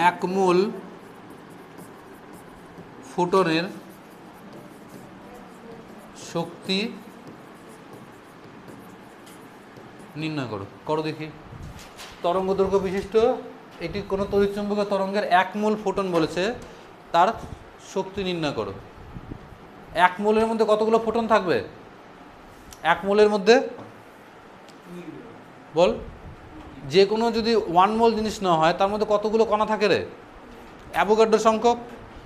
1 মোল ফোটনের শক্তি নির্ণয় করো। করো দেখি। তরঙ্গ দৈর্ঘ্য বিশিষ্ট এটি কোনো তড়িৎচুম্বকীয় তরঙ্গের 1 মোল ফোটন বলেছে, তার শক্তি নির্ণয় করো। 1 মোলের মধ্যে কতগুলো ফোটন থাকবে? 1 মোলের মধ্যে বল, যে কোনো যদি 1 মোল জিনিস নেওয়া হয় তার মধ্যে কতগুলো কণা থাকে রে? অ্যাভোগাড্রো সংখ্যক।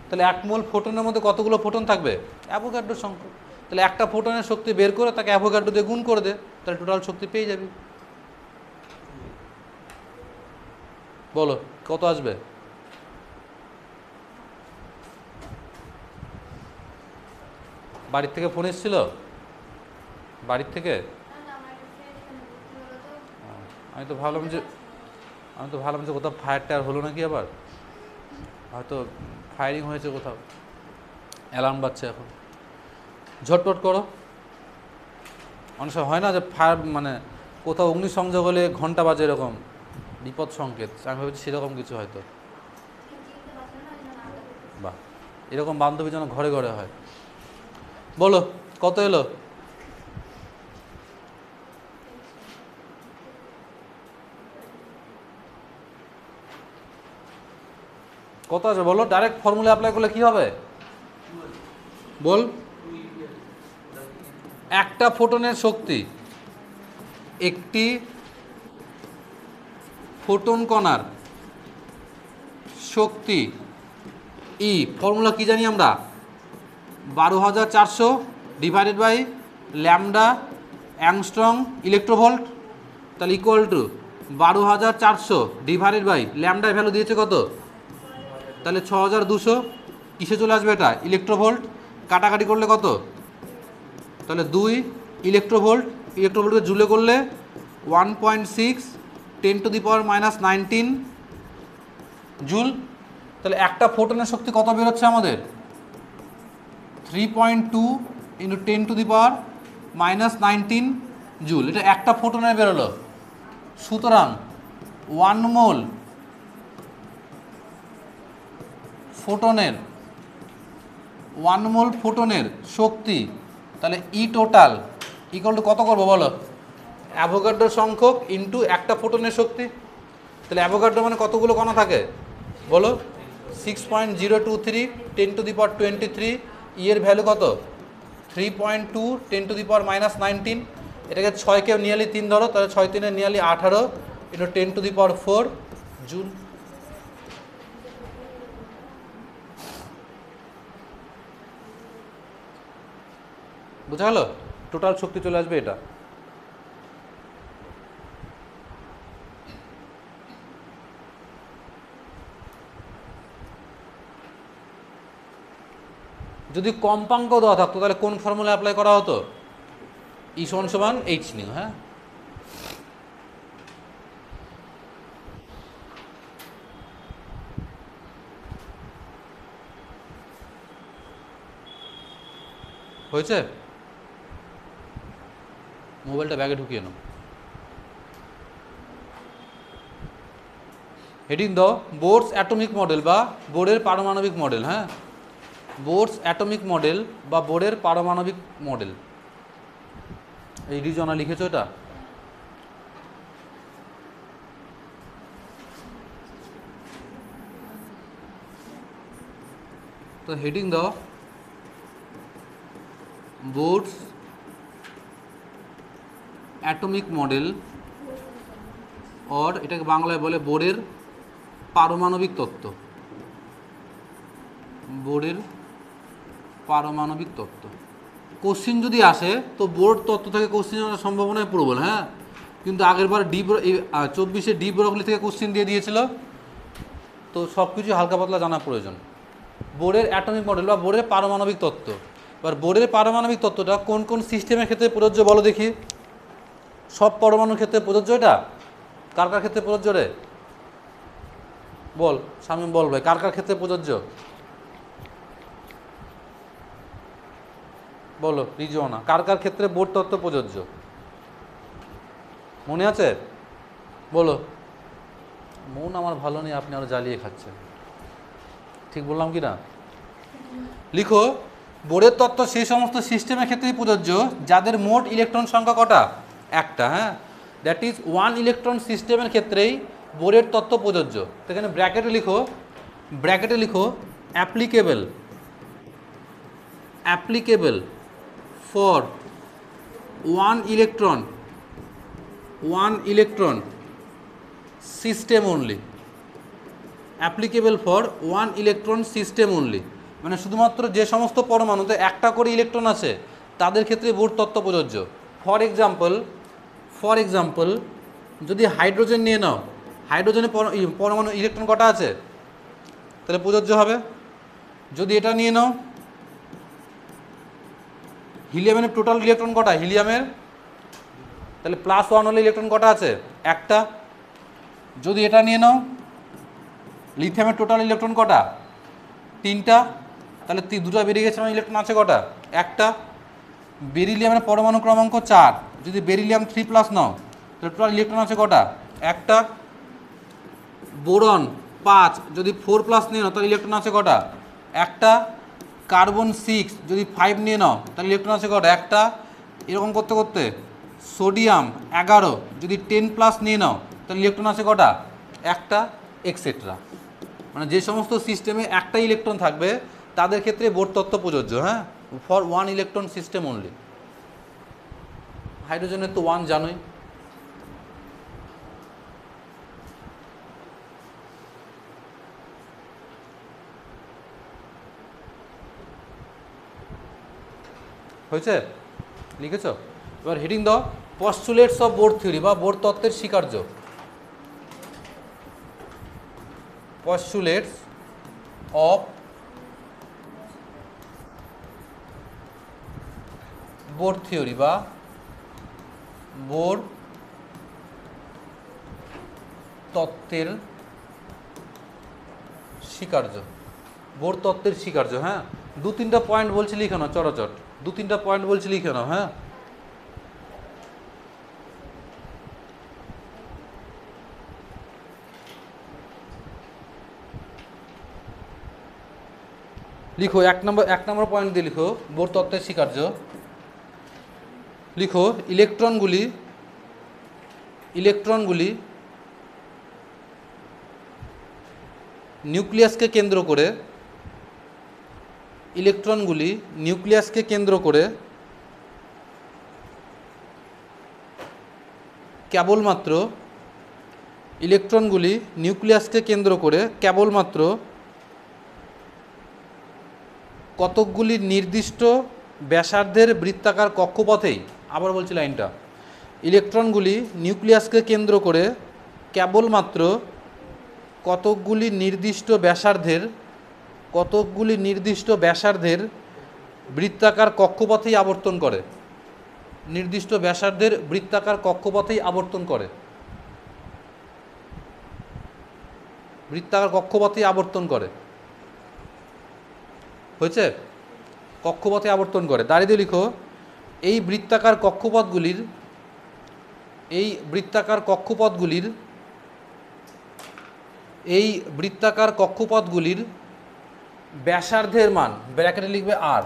তাহলে 1 মোল ফোটনের মধ্যে কতগুলো ফোটন থাকবে? অ্যাভোগাড্রো সংখ্যক। তাহলে একটা ফোটনের শক্তি বের করে তাকে অ্যাভোগাড্রো দিয়ে গুণ করে দে, তাহলে টোটাল শক্তি পেয়ে যাবি। বলো কত আসবে? বাড়ির থেকে ফোন এসেছিল? বাড়ির থেকে? আমি তো ভাবলাম যে কোথাও ফায়ার টায়ার হলো নাকি, আবার হয়তো ফায়ারিং হয়েছে কোথাও, অ্যালার্ম বাজছে এখন। ঝটপট করো। অনেক সময় হয় না যে ফায়ার মানে কোথাও অগ্নিসংযোগ হলে ঘন্টা বাজে, এরকম বিপদ সংকেত। আমি ভাবছি সেরকম কিছু হয়তো। বাহ, এরকম বান্ধবী যেন ঘরে ঘরে হয়। বলো কত এলো? কত আছে বলো? ডাইরেক্ট ফর্মুলা অ্যাপ্লাই করলে কি হবে বল? একটা ফোটনের শক্তি, একটি ফোটন কণার শক্তি ই, ফর্মুলা কি জানি আমরা? 12400 divided by lambda angstrom electronvolt, তাহলে ইকুয়াল টু 12400 ডিভাইডেড বাই ল্যামডার ভ্যালু দিয়েছে কত? তাহলে 6200। কিসে চলে আসবে এটা? ইলেকট্রোভোল্ট। কাটাকাটি করলে কত? তাহলে 2 ইলেকট্রোভোল্ট, ইলেকট্রোভোল্টকে জুলে করলে 1.6 10⁻⁻19 জুল। তাহলে একটা ফোটনের শক্তি কত বেরোচ্ছে আমাদের? 3.2 × 10⁻⁻19 জুল। এটা একটা ফোটনের বেরোলো। সুতরাং 1 মোল ফোটনের শক্তি, তাহলে ই টোটাল ইকুয়াল টু কত করবো বলো? অ্যাভোগাড্রো সংখ্যক ইন্টু একটা ফোটনের শক্তি। তাহলে অ্যাভোগাড্রো মানে কতগুলো কণা থাকে বলো? 6.023 10⁻23। ই এর ভ্যালু কত? 3.2 10⁻⁻19। এটাকে 6কে নিয়ারলি 3 ধরো, তাহলে 6 3 নিয়ারলি 18 ইন্টু 10⁻4 জুল। বুঝা গেল? টোটাল শক্তি চলে আসবে এটা। যদি কম্পাঙ্ক দেওয়া থাকতো তাহলে কোন ফর্মুলা অ্যাপ্লাই করা হতো? ই সমান এইচ নিউ। হ্যাঁ, হয়েছে? মোবাইলটা ব্যাগে ঢুকিয়ে নাও। হেডিং দাও বোরস অ্যাটমিক মডেল বা বোরের পারমাণবিক মডেল। হ্যাঁ, বোরস অ্যাটমিক মডেল বা বোরের পারমাণবিক মডেল। এই রিজনা লিখেছো এটা? তো হেডিং দাও বোরস অ্যাটমিক মডেল অর এটাকে বাংলায় বলে বোরের পারমাণবিক তত্ত্ব। বোরের পারমাণবিক তত্ত্ব। কোশ্চিন যদি আসে তো বোর তত্ত্ব থেকে কোশ্চিন আসার সম্ভাবনায় প্রবল, হ্যাঁ। কিন্তু আগেরবার 24-এ ডি ব্রগলি থেকে কোশ্চিন দিয়ে দিয়েছিল, তো সব কিছু হালকা পাতলা জানা প্রয়োজন। বোরের অ্যাটমিক মডেল বা বোরের পারমাণবিক তত্ত্ব। এবার বোরের পারমাণবিক তত্ত্বটা কোন কোন সিস্টেমের ক্ষেত্রে প্রযোজ্য বলো দেখি। সব পরমাণুর ক্ষেত্রে প্রযোজ্য এটা? কার কার ক্ষেত্রে প্রযোজ্য রে? বল শামীম, বল ভাই, কার কার ক্ষেত্রে প্রযোজ্য? বলো রিজওয়ানা, কার কার ক্ষেত্রে বোর তত্ত্ব প্রযোজ্য মনে আছে? বলো। মন আমার ভালো নেই, আপনি আরো জ্বালিয়ে খাচ্ছেন। ঠিক বললাম কি না? লিখো, বোরের তত্ত্ব সেই সমস্ত সিস্টেমের ক্ষেত্রেই প্রযোজ্য যাদের মোট ইলেকট্রন সংখ্যা কটা? একটা, হ্যাঁ। দ্যাট ইজ 1 ইলেকট্রন সিস্টেমের ক্ষেত্রেই বোরের তত্ত্ব প্রযোজ্য। তো এখানে ব্র্যাকেটে লিখো applicable for 1 electron system only. Applicable for 1 electron system only, মানে শুধুমাত্র যে সমস্ত পরমাণুতে একটা করে ইলেকট্রন আছে তাদের ক্ষেত্রে বোর তত্ত্ব প্রযোজ্য। ফর এক্সাম্পল যদি হাইড্রোজেন নিয়ে নাও, হাইড্রোজেনে পরমাণু ইলেকট্রন কটা আছে? তাহলে প্রযোজ্য হবে। যদি এটা নিয়ে নাও, হিলিয়ামের টোটাল ইলেকট্রন কটা? হিলিয়ামের তাহলে +1 হলে ইলেকট্রন কটা আছে? একটা। যদি এটা নিয়ে নাও, লিথিয়ামের টোটাল ইলেকট্রন কটা? 3টা। তাহলে 2টা বেরিয়ে গেছে, মানে ইলেকট্রন আছে কটা? একটা। বেরিলিয়ামের পরমাণু ক্রমাঙ্ক 4, যদি বেরিলিয়াম 3+ নাও তাহলে টোটাল ইলেকট্রন আছে কটা? একটা। বোরন 5, যদি 4+ নিয়ে নাও তাহলে ইলেকট্রন আছে কটা? একটা। কার্বন 6, যদি 5 নিয়ে নাও তাহলে ইলেকট্রন আছে কটা? একটা। এরকম করতে করতে সোডিয়াম 11, যদি 10+ নিয়ে নাও তাহলে ইলেকট্রন আছে কটা? একটা, এক্সেট্রা। মানে যে সমস্ত সিস্টেমে একটা ইলেকট্রন থাকবে তাদের ক্ষেত্রে বোর তত্ত্ব প্রযোজ্য, হ্যাঁ, ফর 1 ইলেকট্রন সিস্টেম অনলি। হাইড্রোজেনের তো 1 জানোই। হয়েছে? লিখেছ? এবার হেডিং দাও, পস্টুলেটস অফ বোর থিওরি বা বোর তত্ত্বের স্বীকার্য। পস্টুলেটস অফ বোর থিওরি বা বোর তত্ত্বের স্বীকার্য। বোর তত্ত্বের স্বীকার্য, হ্যাঁ। 2-3টা পয়েন্ট বলছি লিখে নাও, চটচট 2-3টা পয়েন্ট বলছি লিখে নাও, হ্যাঁ। লিখো, এক নম্বর পয়েন্ট দিয়ে লিখো বোর তত্ত্বের স্বীকার্য। লিখো, ইলেকট্রনগুলি নিউক্লিয়াসকে কেন্দ্র করে কেবলমাত্র কতকগুলি নির্দিষ্ট ব্যাসার্ধের বৃত্তাকার কক্ষপথেই, আবার বলছি লাইনটা, ইলেকট্রনগুলি নিউক্লিয়াসকে কেন্দ্র করে কেবলমাত্র কতকগুলি নির্দিষ্ট ব্যাসার্ধের বৃত্তাকার কক্ষপথেই আবর্তন করে। নির্দিষ্ট ব্যাসার্ধের বৃত্তাকার কক্ষপথেই আবর্তন করে। হয়েছে? কক্ষপথে আবর্তন করে। দাঁড়িয়ে দিয়ে লিখো, এই বৃত্তাকার কক্ষপথগুলির ব্যাসার্ধের মান, ব্র্যাকেটে লিখবে আর।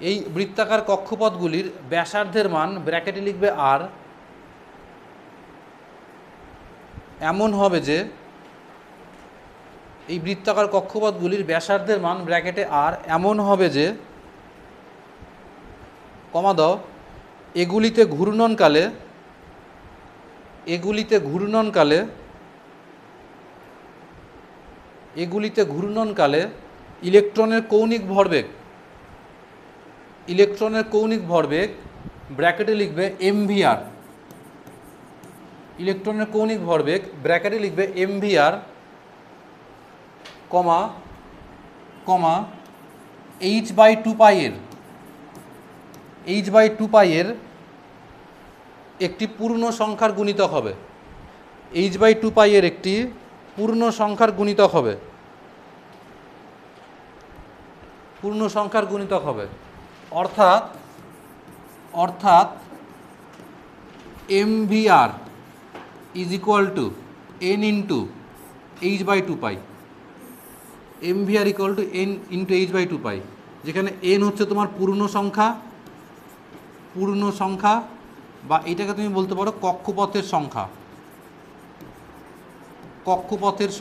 এই বৃত্তাকার কক্ষপথগুলির ব্যাসার্ধের মান, ব্র্যাকেটে লিখবে আর, এমন হবে যে এই বৃত্তাকার কক্ষপথগুলির ব্যাসার্ধের মান, ব্র্যাকেটে আর, এমন হবে যে, কমা দাও, এগুলিতে ঘূর্ণনকালে ইলেকট্রনের কৌণিক ভরবেগ ব্র্যাকেটে লিখবে mvr, ইলেকট্রনের কৌণিক ভরবেগ ব্র্যাকেটে লিখবে mvr কমা h/2 এর একটি পূর্ণ সংখ্যার গুণিতক হবে। h/2 এর একটি পূর্ণ সংখ্যার গুণিতক হবে অর্থাৎ mvr is equal two n into h/2 pi, mvr equal to n into h/2 পাই, যেখানে n হচ্ছে তোমার পূর্ণ সংখ্যা বা এটাকে তুমি বলতে পারো কক্ষপথের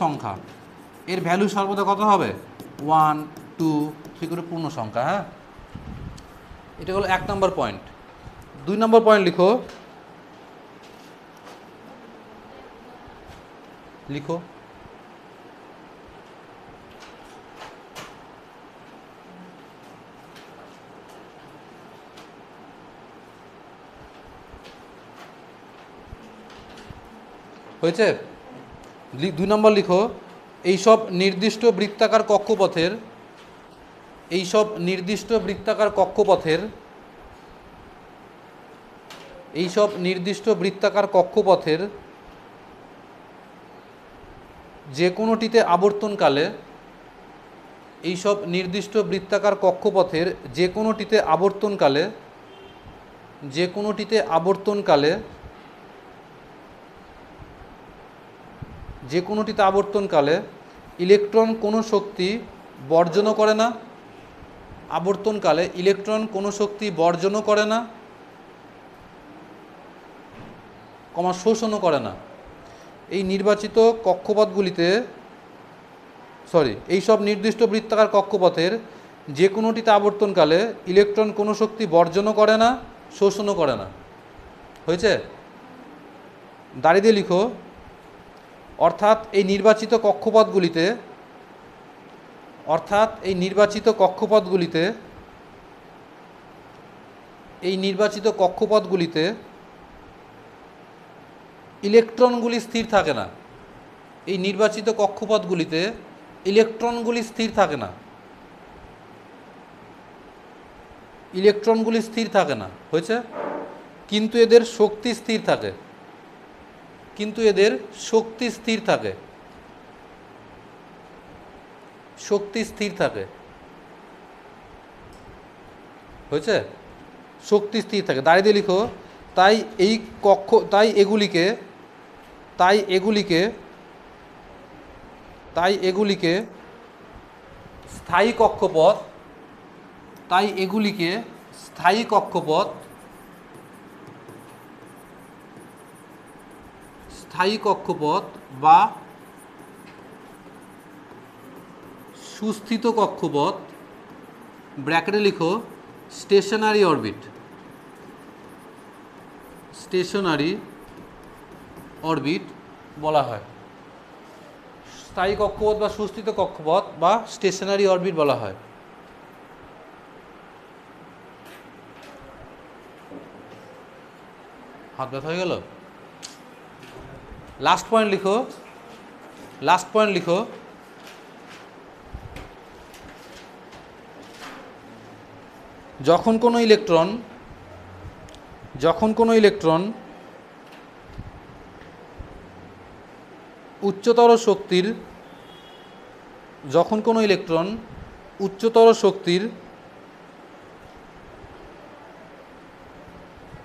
সংখ্যা। এর ভ্যালু সর্বদা কত হবে? 1 2 3 করে পূর্ণ সংখ্যা। হ্যাঁ, এটা হলো 1 নম্বর পয়েন্ট। 2 নম্বর পয়েন্ট লিখো হয়েছে? 2 নম্বর লিখো, এইসব নির্দিষ্ট বৃত্তাকার কক্ষপথের যে কোনোটিতে আবর্তনকালে ইলেকট্রন কোনো শক্তি বর্জনও করে না, শোষণও করে না। এইসব নির্দিষ্ট বৃত্তাকার কক্ষপথের যে কোনোটিতে আবর্তনকালে ইলেকট্রন কোনো শক্তি বর্জনও করে না, শোষণও করে না। হয়েছে? দাঁড়িয়ে দিয়ে লিখো, অর্থাৎ এই নির্বাচিত কক্ষপথগুলিতে ইলেকট্রনগুলি স্থির থাকে না। হয়েছে? কিন্তু এদের শক্তি স্থির থাকে। হয়েছে? শক্তি স্থির থাকে। দাঁড়িয়ে দিয়ে লিখো, তাই এগুলিকে স্থায়ী কক্ষপথ বা সুস্থিত কক্ষপথ ব্র্যাকেটে লিখো স্টেশনারি অরবিট বলা হয়। স্থায়ী কক্ষপথ বা সুস্থিত কক্ষপথ বা স্টেশনারি অরবিট বলা হয়। হাত ব্যথা হয়ে গেল? লাস্ট পয়েন্ট লিখো, যখন কোনো ইলেকট্রন উচ্চতর শক্তির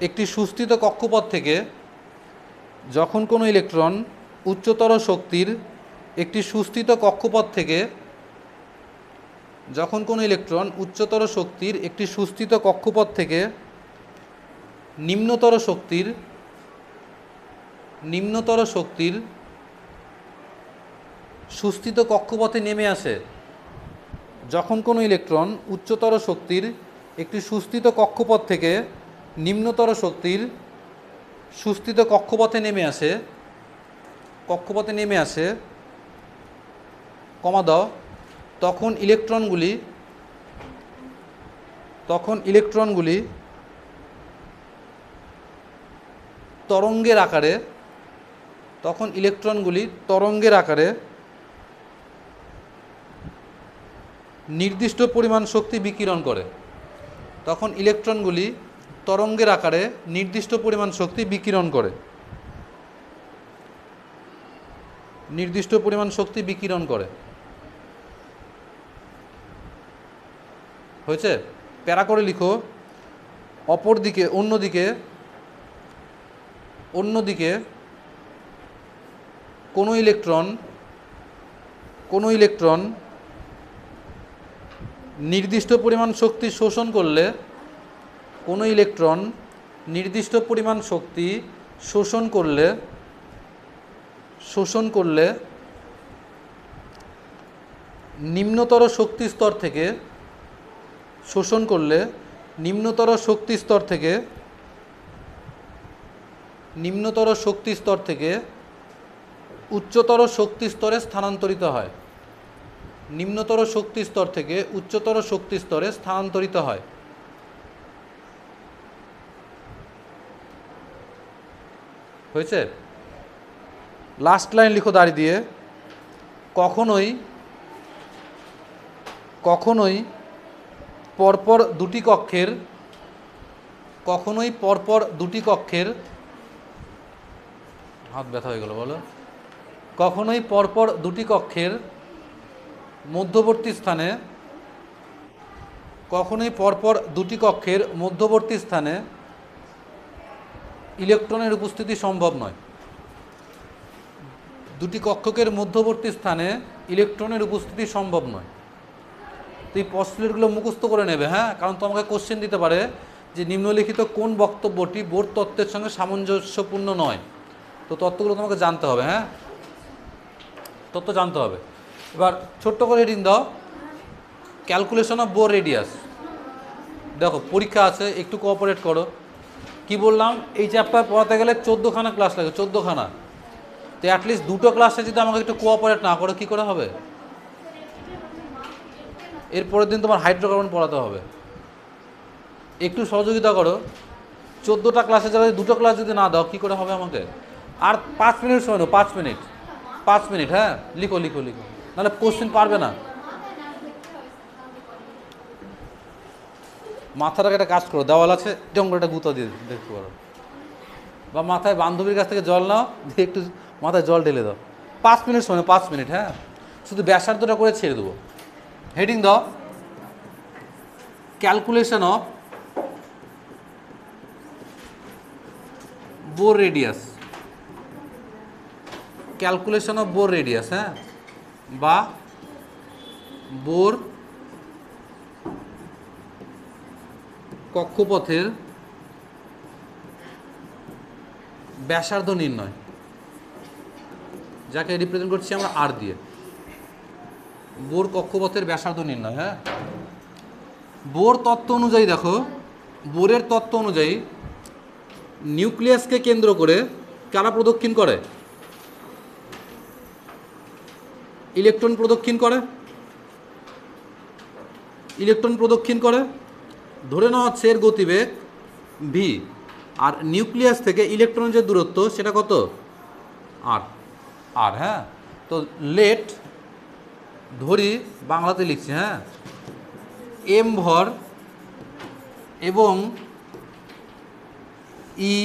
একটি সুস্থিত কক্ষপথ থেকে নিম্নতর শক্তির সুস্থিত কক্ষপথে নেমে আসে, যখন কোনো ইলেকট্রন উচ্চতর শক্তির একটি সুস্থিত কক্ষপথ থেকে নিম্নতর শক্তির সুস্থিত কক্ষপথে নেমে আসে কমা দাও, তখন ইলেকট্রনগুলি তরঙ্গের আকারে নির্দিষ্ট পরিমাণ শক্তি বিকিরণ করে। হয়েছে? প্যারা করে লিখো। অন্যদিকে কোনো ইলেকট্রন নির্দিষ্ট পরিমাণ শক্তি শোষণ করলে নিম্নতর শক্তি স্তর থেকে উচ্চতর শক্তি স্তরে স্থানান্তরিত হয়। হয়েছে? লাস্ট লাইন লিখো দাড়ি দিয়ে। কখনোই পরপর দুটি কক্ষের হাত ব্যথা হয়ে গেল বলো। কখনোই পরপর দুটি কক্ষের মধ্যবর্তী স্থানে ইলেকট্রনের উপস্থিতি সম্ভব নয়। তো এই পস্টুলেটগুলো মুখস্থ করে নেবে, হ্যাঁ, কারণ তোমাকে কোশ্চেন দিতে পারে যে নিম্নলিখিত কোন বক্তব্যটি বোর তত্ত্বের সঙ্গে সামঞ্জস্যপূর্ণ নয়। তো তত্ত্বগুলো তোমাকে জানতে হবে, হ্যাঁ, তত্ত্ব জানতে হবে। এবার ছোট্ট করে হেডিং দাও, ক্যালকুলেশন অফ বোর রেডিয়াস। দেখো পরীক্ষা আছে, একটু কোঅপারেট করো। কি বললাম, এই চ্যাপ্টার পড়াতে গেলে 14খানা ক্লাস লাগে, 14খানা। তো অ্যাটলিস্ট 2টো ক্লাসে যদি আমাকে একটু কোঅপারেট না করো, কী করে হবে? এরপরের দিন তোমার হাইড্রোকার্বন পড়াতে হবে, একটু সহযোগিতা করো। 14টা ক্লাসে যারা 2টো ক্লাস যদি না দাও, কী করে হবে আমাকে? আর 5 মিনিট সময় নাও, 5 মিনিট, হ্যাঁ, লিখো, নাহলে কোশ্চেন পারবে না। মাথাটাকে একটা কাজ করো, দেওয়াল আছে, এরকম করে একটা গুঁতো দিয়ে দেখতে পারো, বা মাথায় বান্ধবীর কাছ থেকে জল নাও, দিয়ে একটু মাথায় জল ঢেলে দাও। 5 মিনিট সময়, 5 মিনিট, হ্যাঁ, শুধু ব্যাসার্ধটা করে ছেড়ে দেবো। হেডিং দাও, ক্যালকুলেশন অফ বোর রেডিয়াস, হ্যাঁ, বা বোর কক্ষপথের ব্যাসার্ধ নির্ণয়, যাকে রিপ্রেজেন্ট করছি আমরা আর দিয়ে। বোর কক্ষপথের ব্যাসার্ধ নির্ণয়, হ্যাঁ। বোরের তত্ত্ব অনুযায়ী নিউক্লিয়াসকে কেন্দ্র করে কারা প্রদক্ষিণ করে? ইলেকট্রন প্রদক্ষিণ করে। ধরে নেওয়া হচ্ছে এর গতিবেগ v, আর নিউক্লিয়াস থেকে ইলেকট্রনের যে দূরত্ব সেটা কত? r, হ্যাঁ। তো লেট ধরি, বাংলাতে লিখছি, হ্যাঁ, m ভর এবং e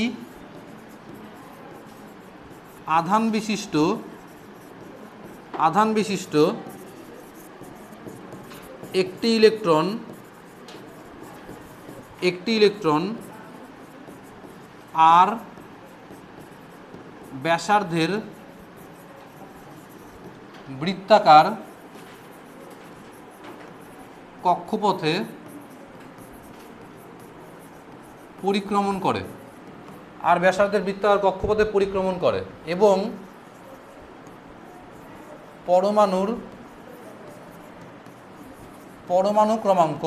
আধান বিশিষ্ট একটি ইলেকট্রন আর ব্যাসার্ধের বৃত্তাকার কক্ষপথে পরিক্রমণ করে, এবং পরমাণু ক্রমাঙ্ক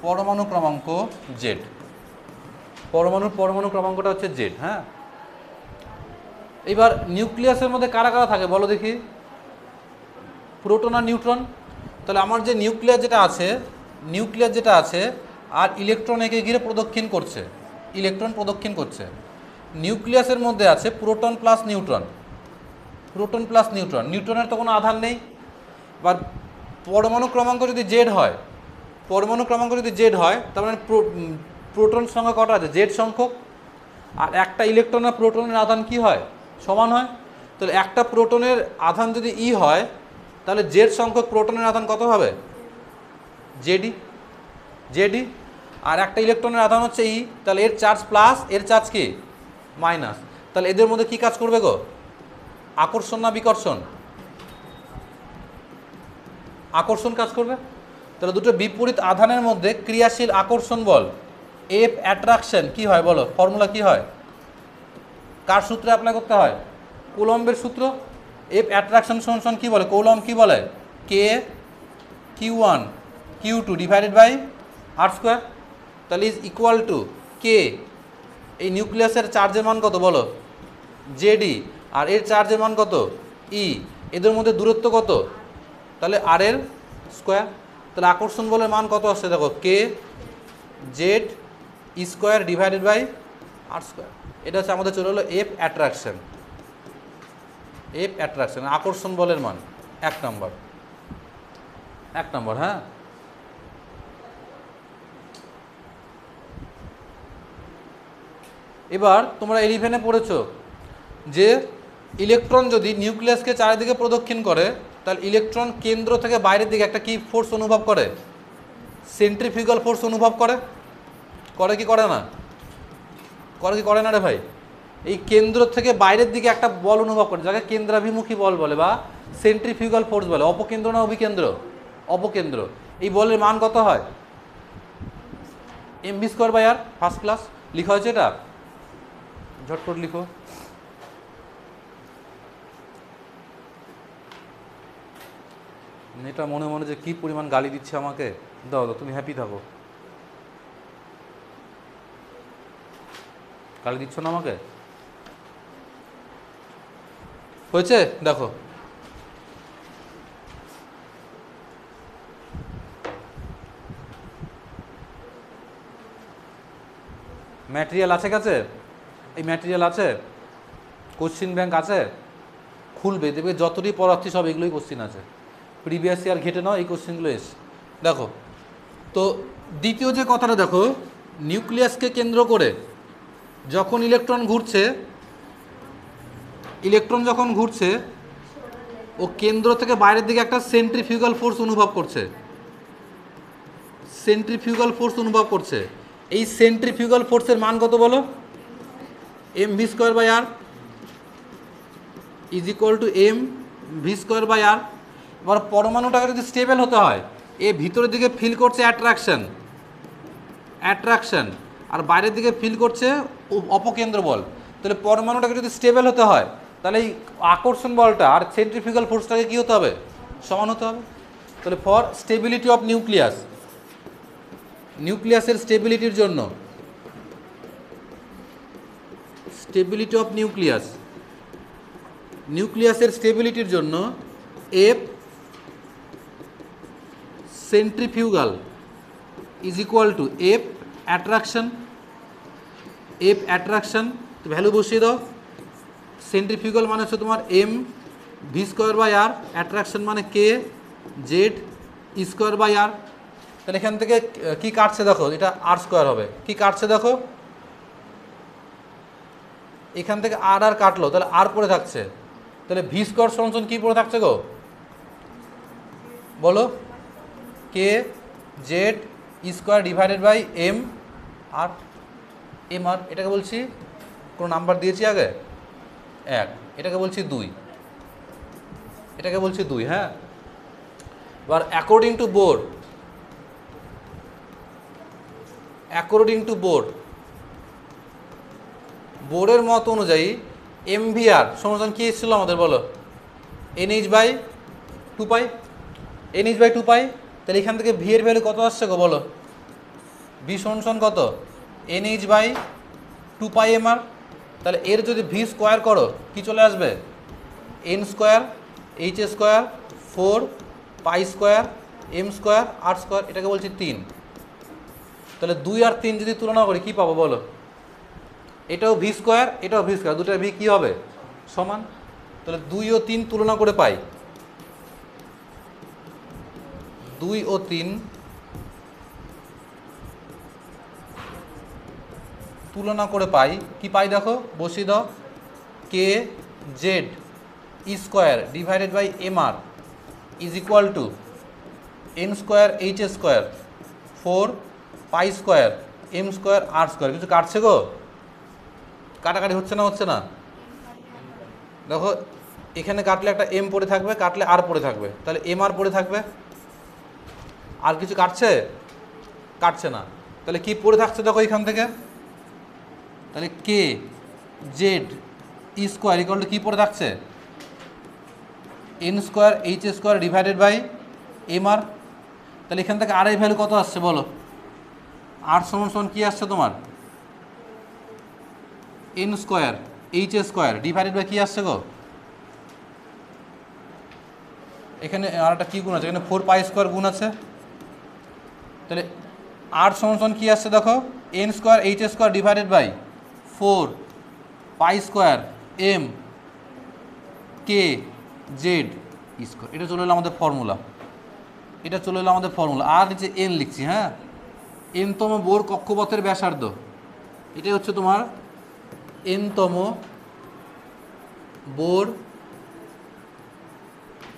পরমাণু ক্রমাঙ্ক জেড। পরমাণু ক্রমাঙ্কটা হচ্ছে জেড। হ্যাঁ, এবার নিউক্লিয়াসের মধ্যে কারা কারা থাকে বলো দেখি? প্রোটন আর নিউট্রন। তাহলে আমার যে নিউক্লিয়াস যেটা আছে আর ইলেকট্রন একে ঘিরে প্রদক্ষিণ করছে, ইলেকট্রন প্রদক্ষিণ করছে। নিউক্লিয়াসের মধ্যে আছে প্রোটন প্লাস নিউট্রন, নিউট্রনের তো কোনো আধান নেই। এবার পরমাণু ক্রমাঙ্ক যদি জেড হয়, তার মানে প্রোটন সংখ্যা কটা আছে? জেড সংখ্যক। আর একটা ইলেকট্রন আর প্রোটনের আধান কি হয়? সমান হয়। তাহলে একটা প্রোটনের আধান যদি ই হয়, তাহলে জেড সংখ্যক প্রোটনের আধান কত হবে? জেডি। আর একটা ইলেকট্রনের আধান হচ্ছে ই, তাহলে এর চার্জ প্লাস, এর চার্জ কি? মাইনাস। তাহলে এদের মধ্যে কি কাজ করবে গো? আকর্ষণ না বিকর্ষণ? আকর্ষণ কাজ করবে। তাহলে দুটো বিপরীত আধানের মধ্যে ক্রিয়াশীল আকর্ষণ বল এফ অ্যাট্রাকশন কি হয় বলো? ফর্মুলা কি হয়? কার সূত্রে অ্যাপ্লাই করতে হয়? কুলম্বের সূত্র। এফ অ্যাট্রাকশন সমান কি বলে? কুলম্ব কি বলে? K Q1 Q2 divided by R square. তাহলে ইজ ইকুয়াল টু কে। এই নিউক্লিয়াসের চার্জের মান কত বলো? জেডি। আর এর চার্জের মান কত? ই। এদের মধ্যে দূরত্ব কত? তাহলে আর এর স্কোয়ার। তাহলে আকর্ষণ বলের মান কত আসছে দেখো? K Z square divided by R square. এটা হচ্ছে আমাদের চলে হলো এফ অ্যাট্রাকশন। আকর্ষণ বলের মান 1 নম্বর। হ্যাঁ, এবার তোমরা 11-এ পড়েছো যে ইলেকট্রন যদি নিউক্লিয়াসকে চারিদিকে প্রদক্ষিণ করে, তাহলে ইলেকট্রন কেন্দ্র থেকে বাইরের দিকে একটা কি ফোর্স অনুভব করে? সেন্ট্রিফিউগাল ফোর্স অনুভব করে কি করে না? রে ভাই? এই কেন্দ্র থেকে বাইরের দিকে একটা বল অনুভব করে, যাকে কেন্দ্রাভিমুখী বল বলে বা সেন্ট্রিফিউগাল ফোর্স বলে। অপকেন্দ্র না অভিকেন্দ্র? অপকেন্দ্র। এই বলের মান কত হয়? mv²/r। ফার্স্ট ক্লাস লিখা হয়েছে এটা, ঝটপট লিখো। এটা মনে মনে যে কি পরিমাণ গালি দিচ্ছে আমাকে, দাও তুমি হ্যাপি থাকো। গালি দিচ্ছ না আমাকে? হয়েছে দেখো। ম্যাটেরিয়াল আছে কাছে? এই ম্যাটেরিয়াল আছে, কোশ্চিন ব্যাংক আছে, খুলবে দেখবে যতটি পড়াচ্ছি সব এগুলোই কোশ্চিন আছে। প্রিভিয়াস ইয়ার ঘেটে নাও, এই কোশ্চিনগুলো এসে দেখো। তো দ্বিতীয় যে কথাটা দেখো, নিউক্লিয়াসকে কেন্দ্র করে যখন ইলেকট্রন ঘুরছে, ও কেন্দ্র থেকে বাইরের দিকে একটা সেন্ট্রিফিউগাল ফোর্স অনুভব করছে। এই সেন্ট্রিফিউগাল ফোর্সের মান কত বলো? mv²/r is equal two mv²/r। এবার পরমাণুটাকে যদি স্টেবল হতে হয়, এ ভিতরের দিকে ফিল করছে অ্যাট্রাকশন, আর বাইরের দিকে ফিল করছে অপকেন্দ্র বল। তাহলে পরমাণুটাকে যদি স্টেবল হতে হয়, তাহলে এই আকর্ষণ বলটা আর সেন্ট্রিফিউগাল ফোর্সটাকে কী হতে হবে? সমান হতে হবে। তাহলে ফর স্টেবিলিটি অফ নিউক্লিয়াসের স্টেবিলিটির জন্য নিউক্লিয়াসের স্টেবিলিটির জন্য F centrifugal is equal two F attraction. তো ভ্যালু বসিয়ে দাও। সেন্ট্রিফিউগাল মানে হচ্ছে তোমার mv²/r, অ্যাট্রাকশন মানে কে জেড স্কোয়ার/r। তাহলে এখান থেকে কি কাটছে দেখো? এটা r² হবে। কি কাটছে দেখো? এখান থেকে আর কাটলো, তাহলে আর পড়ে থাকছে। তাহলে v² সমান কি পড়ে থাকছে গো বলো? K Z square divided by M R. এটাকে বলছি কোনো নাম্বার দিয়েছি আগে 1, এটাকে বলছি 2, হ্যাঁ। এবার অ্যাকর্ডিং টু বোর্ডের মত অনুযায়ী mvr সমান কি এসেছিল আমাদের বলো? nh/2π। তাহলে এখান থেকে ভি এর ভ্যালু কত আসছে গো বলো? ভি সমান কত এনএইচ বাই 2πmr। তাহলে এর যদি ভি স্কোয়ার করো কি চলে আসবে N square H square 4 square M square R square, এটাকে বলছি 3। তাহলে 2 আর 3 যদি তুলনা করি কি পাবো বলো, এটাও ভি স্কোয়ার এটাও ভি স্কোয়ার, দুটার ভি কী হবে সমান। তাহলে 2 ও 3 তুলনা করে পাই, 2 ও 3 তুলনা করে পাই কি পাই দেখো, বসিয়ে দাও K Z square divided by M R is equal to N square H square 4 square M square R square. কিছু কাটছে গো, কাটাকাটি হচ্ছে না হচ্ছে না, দেখো এখানে কাটলে একটা এম পড়ে থাকবে, কাটলে আর পড়ে থাকবে, তাহলে এম আর পড়ে থাকবে। আর কিছু কাটছে, কাটছে না, তাহলে কি পড়ে থাকছে দেখো এখান থেকে, তাহলে K Z square equal to কী পড়ে থাকছে N square H square divided by M R. তাহলে এখান থেকে আর এই ভ্যালু কত আসছে বলো, আর সমান সমান কী আসছে তোমার N square H square divided by কী আসছে গো, এখানে আর একটা কী গুণ আছে, এখানে 4 স্কোয়ার গুণ আছে। তাহলে আর সমান সমান কী আসছে দেখো N square H square divided by 4 square M K Z square. এটা চলে এলো আমাদের ফর্মুলা, এটা চলে এলো আমাদের ফর্মুলা। আর নিচে এন লিখছি, হ্যাঁ এনতম বোর কক্ষপথের ব্যাসার্ধ, এটাই হচ্ছে তোমার এনতম বোর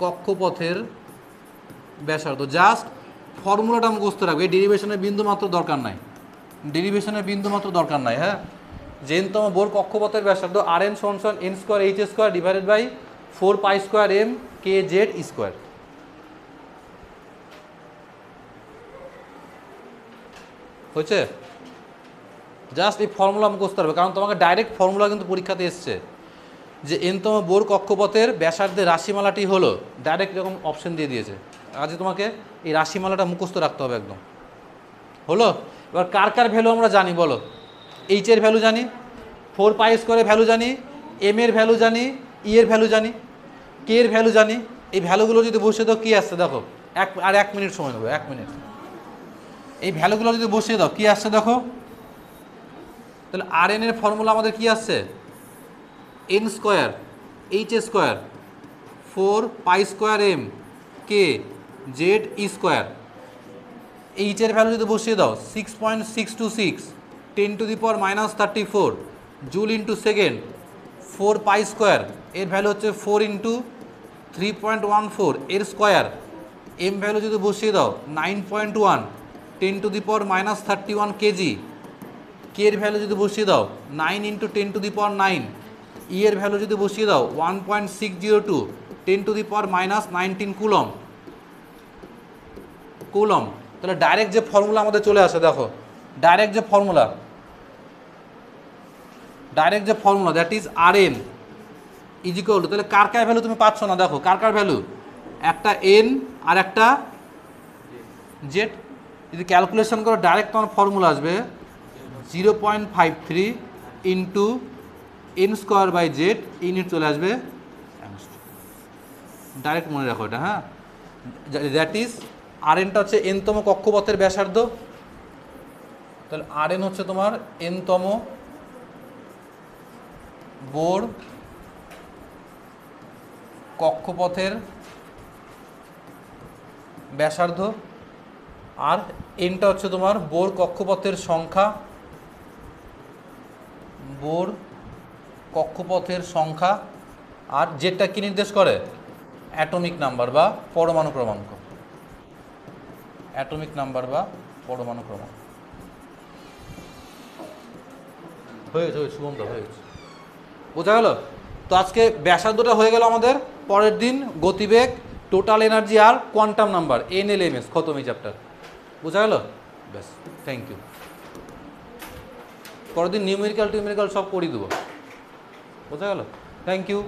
কক্ষপথের ব্যাসার্ধ। জাস্ট ফর্মুলাটা মুখস্থ রাখবে, এই ডেরিভেশনের বিন্দু মাত্র দরকার নাই, ডেরিভেশনের বিন্দু মাত্র দরকার নাই। হ্যাঁ যে এনতম বোর কক্ষপথের ব্যাসার্ধ আর এন সমান সমান N square H square divided by 4 square M K Z square. হয়েছে, জাস্ট এই ফর্মুলা মুখস্থ রাখবে, কারণ তোমাকে ডাইরেক্ট ফর্মুলা কিন্তু পরীক্ষাতে এসছে যে এনতম বোর কক্ষপথের ব্যাসার্ধের রাশিমালাটি হলো, ডাইরেক্ট এরকম অপশন দিয়ে দিয়েছে। আজকে তোমাকে এই রাশিমালাটা মুখস্থ রাখতে হবে একদম। হলো, এবার কার কার ভ্যালু আমরা জানি বলো, এইচ এর ভ্যালু জানি, 4 স্কোয়ারের ভ্যালু জানি, এম এর ভ্যালু জানি, ই এর ভ্যালু জানি, কে এর ভ্যালু জানি। এই ভ্যালুগুলো যদি বসিয়ে দাও কী আসছে দেখো, আর 1 মিনিট সময় নেবো, 1 মিনিট। এই ভ্যালুগুলো যদি বসিয়ে দাও কী আসছে দেখো, তাহলে আর এন এর ফর্মুলা আমাদের কী আসছে N square H square 4 square M K Z square. H এর ভ্যালু যদি বসিয়ে দাও 6.626 10⁻⁻34 জুল ইন্টু সেকেন্ড, 4 স্কোয়ার এর ভ্যালু হচ্ছে 4 ইন্টু 3.14 এর স্কোয়ার। এম ভ্যালু যদি বসিয়ে দাও 9.1 10⁻31 কেজি। কে এর ভ্যালু যদি বসিয়ে দাও 9 ইন্টু 10⁹, ই এর ভ্যালু যদি বসিয়ে দাও 1.602 10⁻19 কুলম। কুলম, তাহলে ডাইরেক্ট যে ফর্মুলা আমাদের চলে আসে দেখো, ডাইরেক্ট যে formula that is R N is equal to, তাহলে কার কার ভ্যালু তুমি পাচ্ছ না দেখো, কার কার ভ্যালু, একটা এন আর একটা জেড। যদি ক্যালকুলেশন করো ডাইরেক্ট তোমার ফর্মুলা আসবে 0.53 into N square by Z, unit চলে আসবে, ডাইরেক্ট মনে রাখো এটা। হ্যাঁ দ্যাট ইজ আর এনটা হচ্ছে এনতম কক্ষপথের ব্যাসার্ধ, তাহলে আর এন হচ্ছে তোমার এনতম বোর কক্ষপথের ব্যাসার্ধ, আর এনটা হচ্ছে তোমার বোর কক্ষপথের সংখ্যা, বোর কক্ষপথের সংখ্যা। আর জেডটা কি নির্দেশ করে, অ্যাটমিক নাম্বার বা পরমাণু ক্রমাঙ্ক, অ্যাটমিক নাম্বার বা পরমাণু ক্রমাঙ্ক। হয়েছে শুভম দা, হয়েছে, বোঝা গেল। তো আজকে ব্যাসার্ধটা হয়ে গেল আমাদের, পরের দিন গতিবেগ, টোটাল এনার্জি আর কোয়ান্টাম নাম্বার NLMS খতম এই চ্যাপ্টার, বোঝা গেল, ব্যাস, থ্যাংক ইউ। পরের দিন নিউমেরিক্যাল সব করিয়ে দেবো, বোঝা গেল, থ্যাংক ইউ।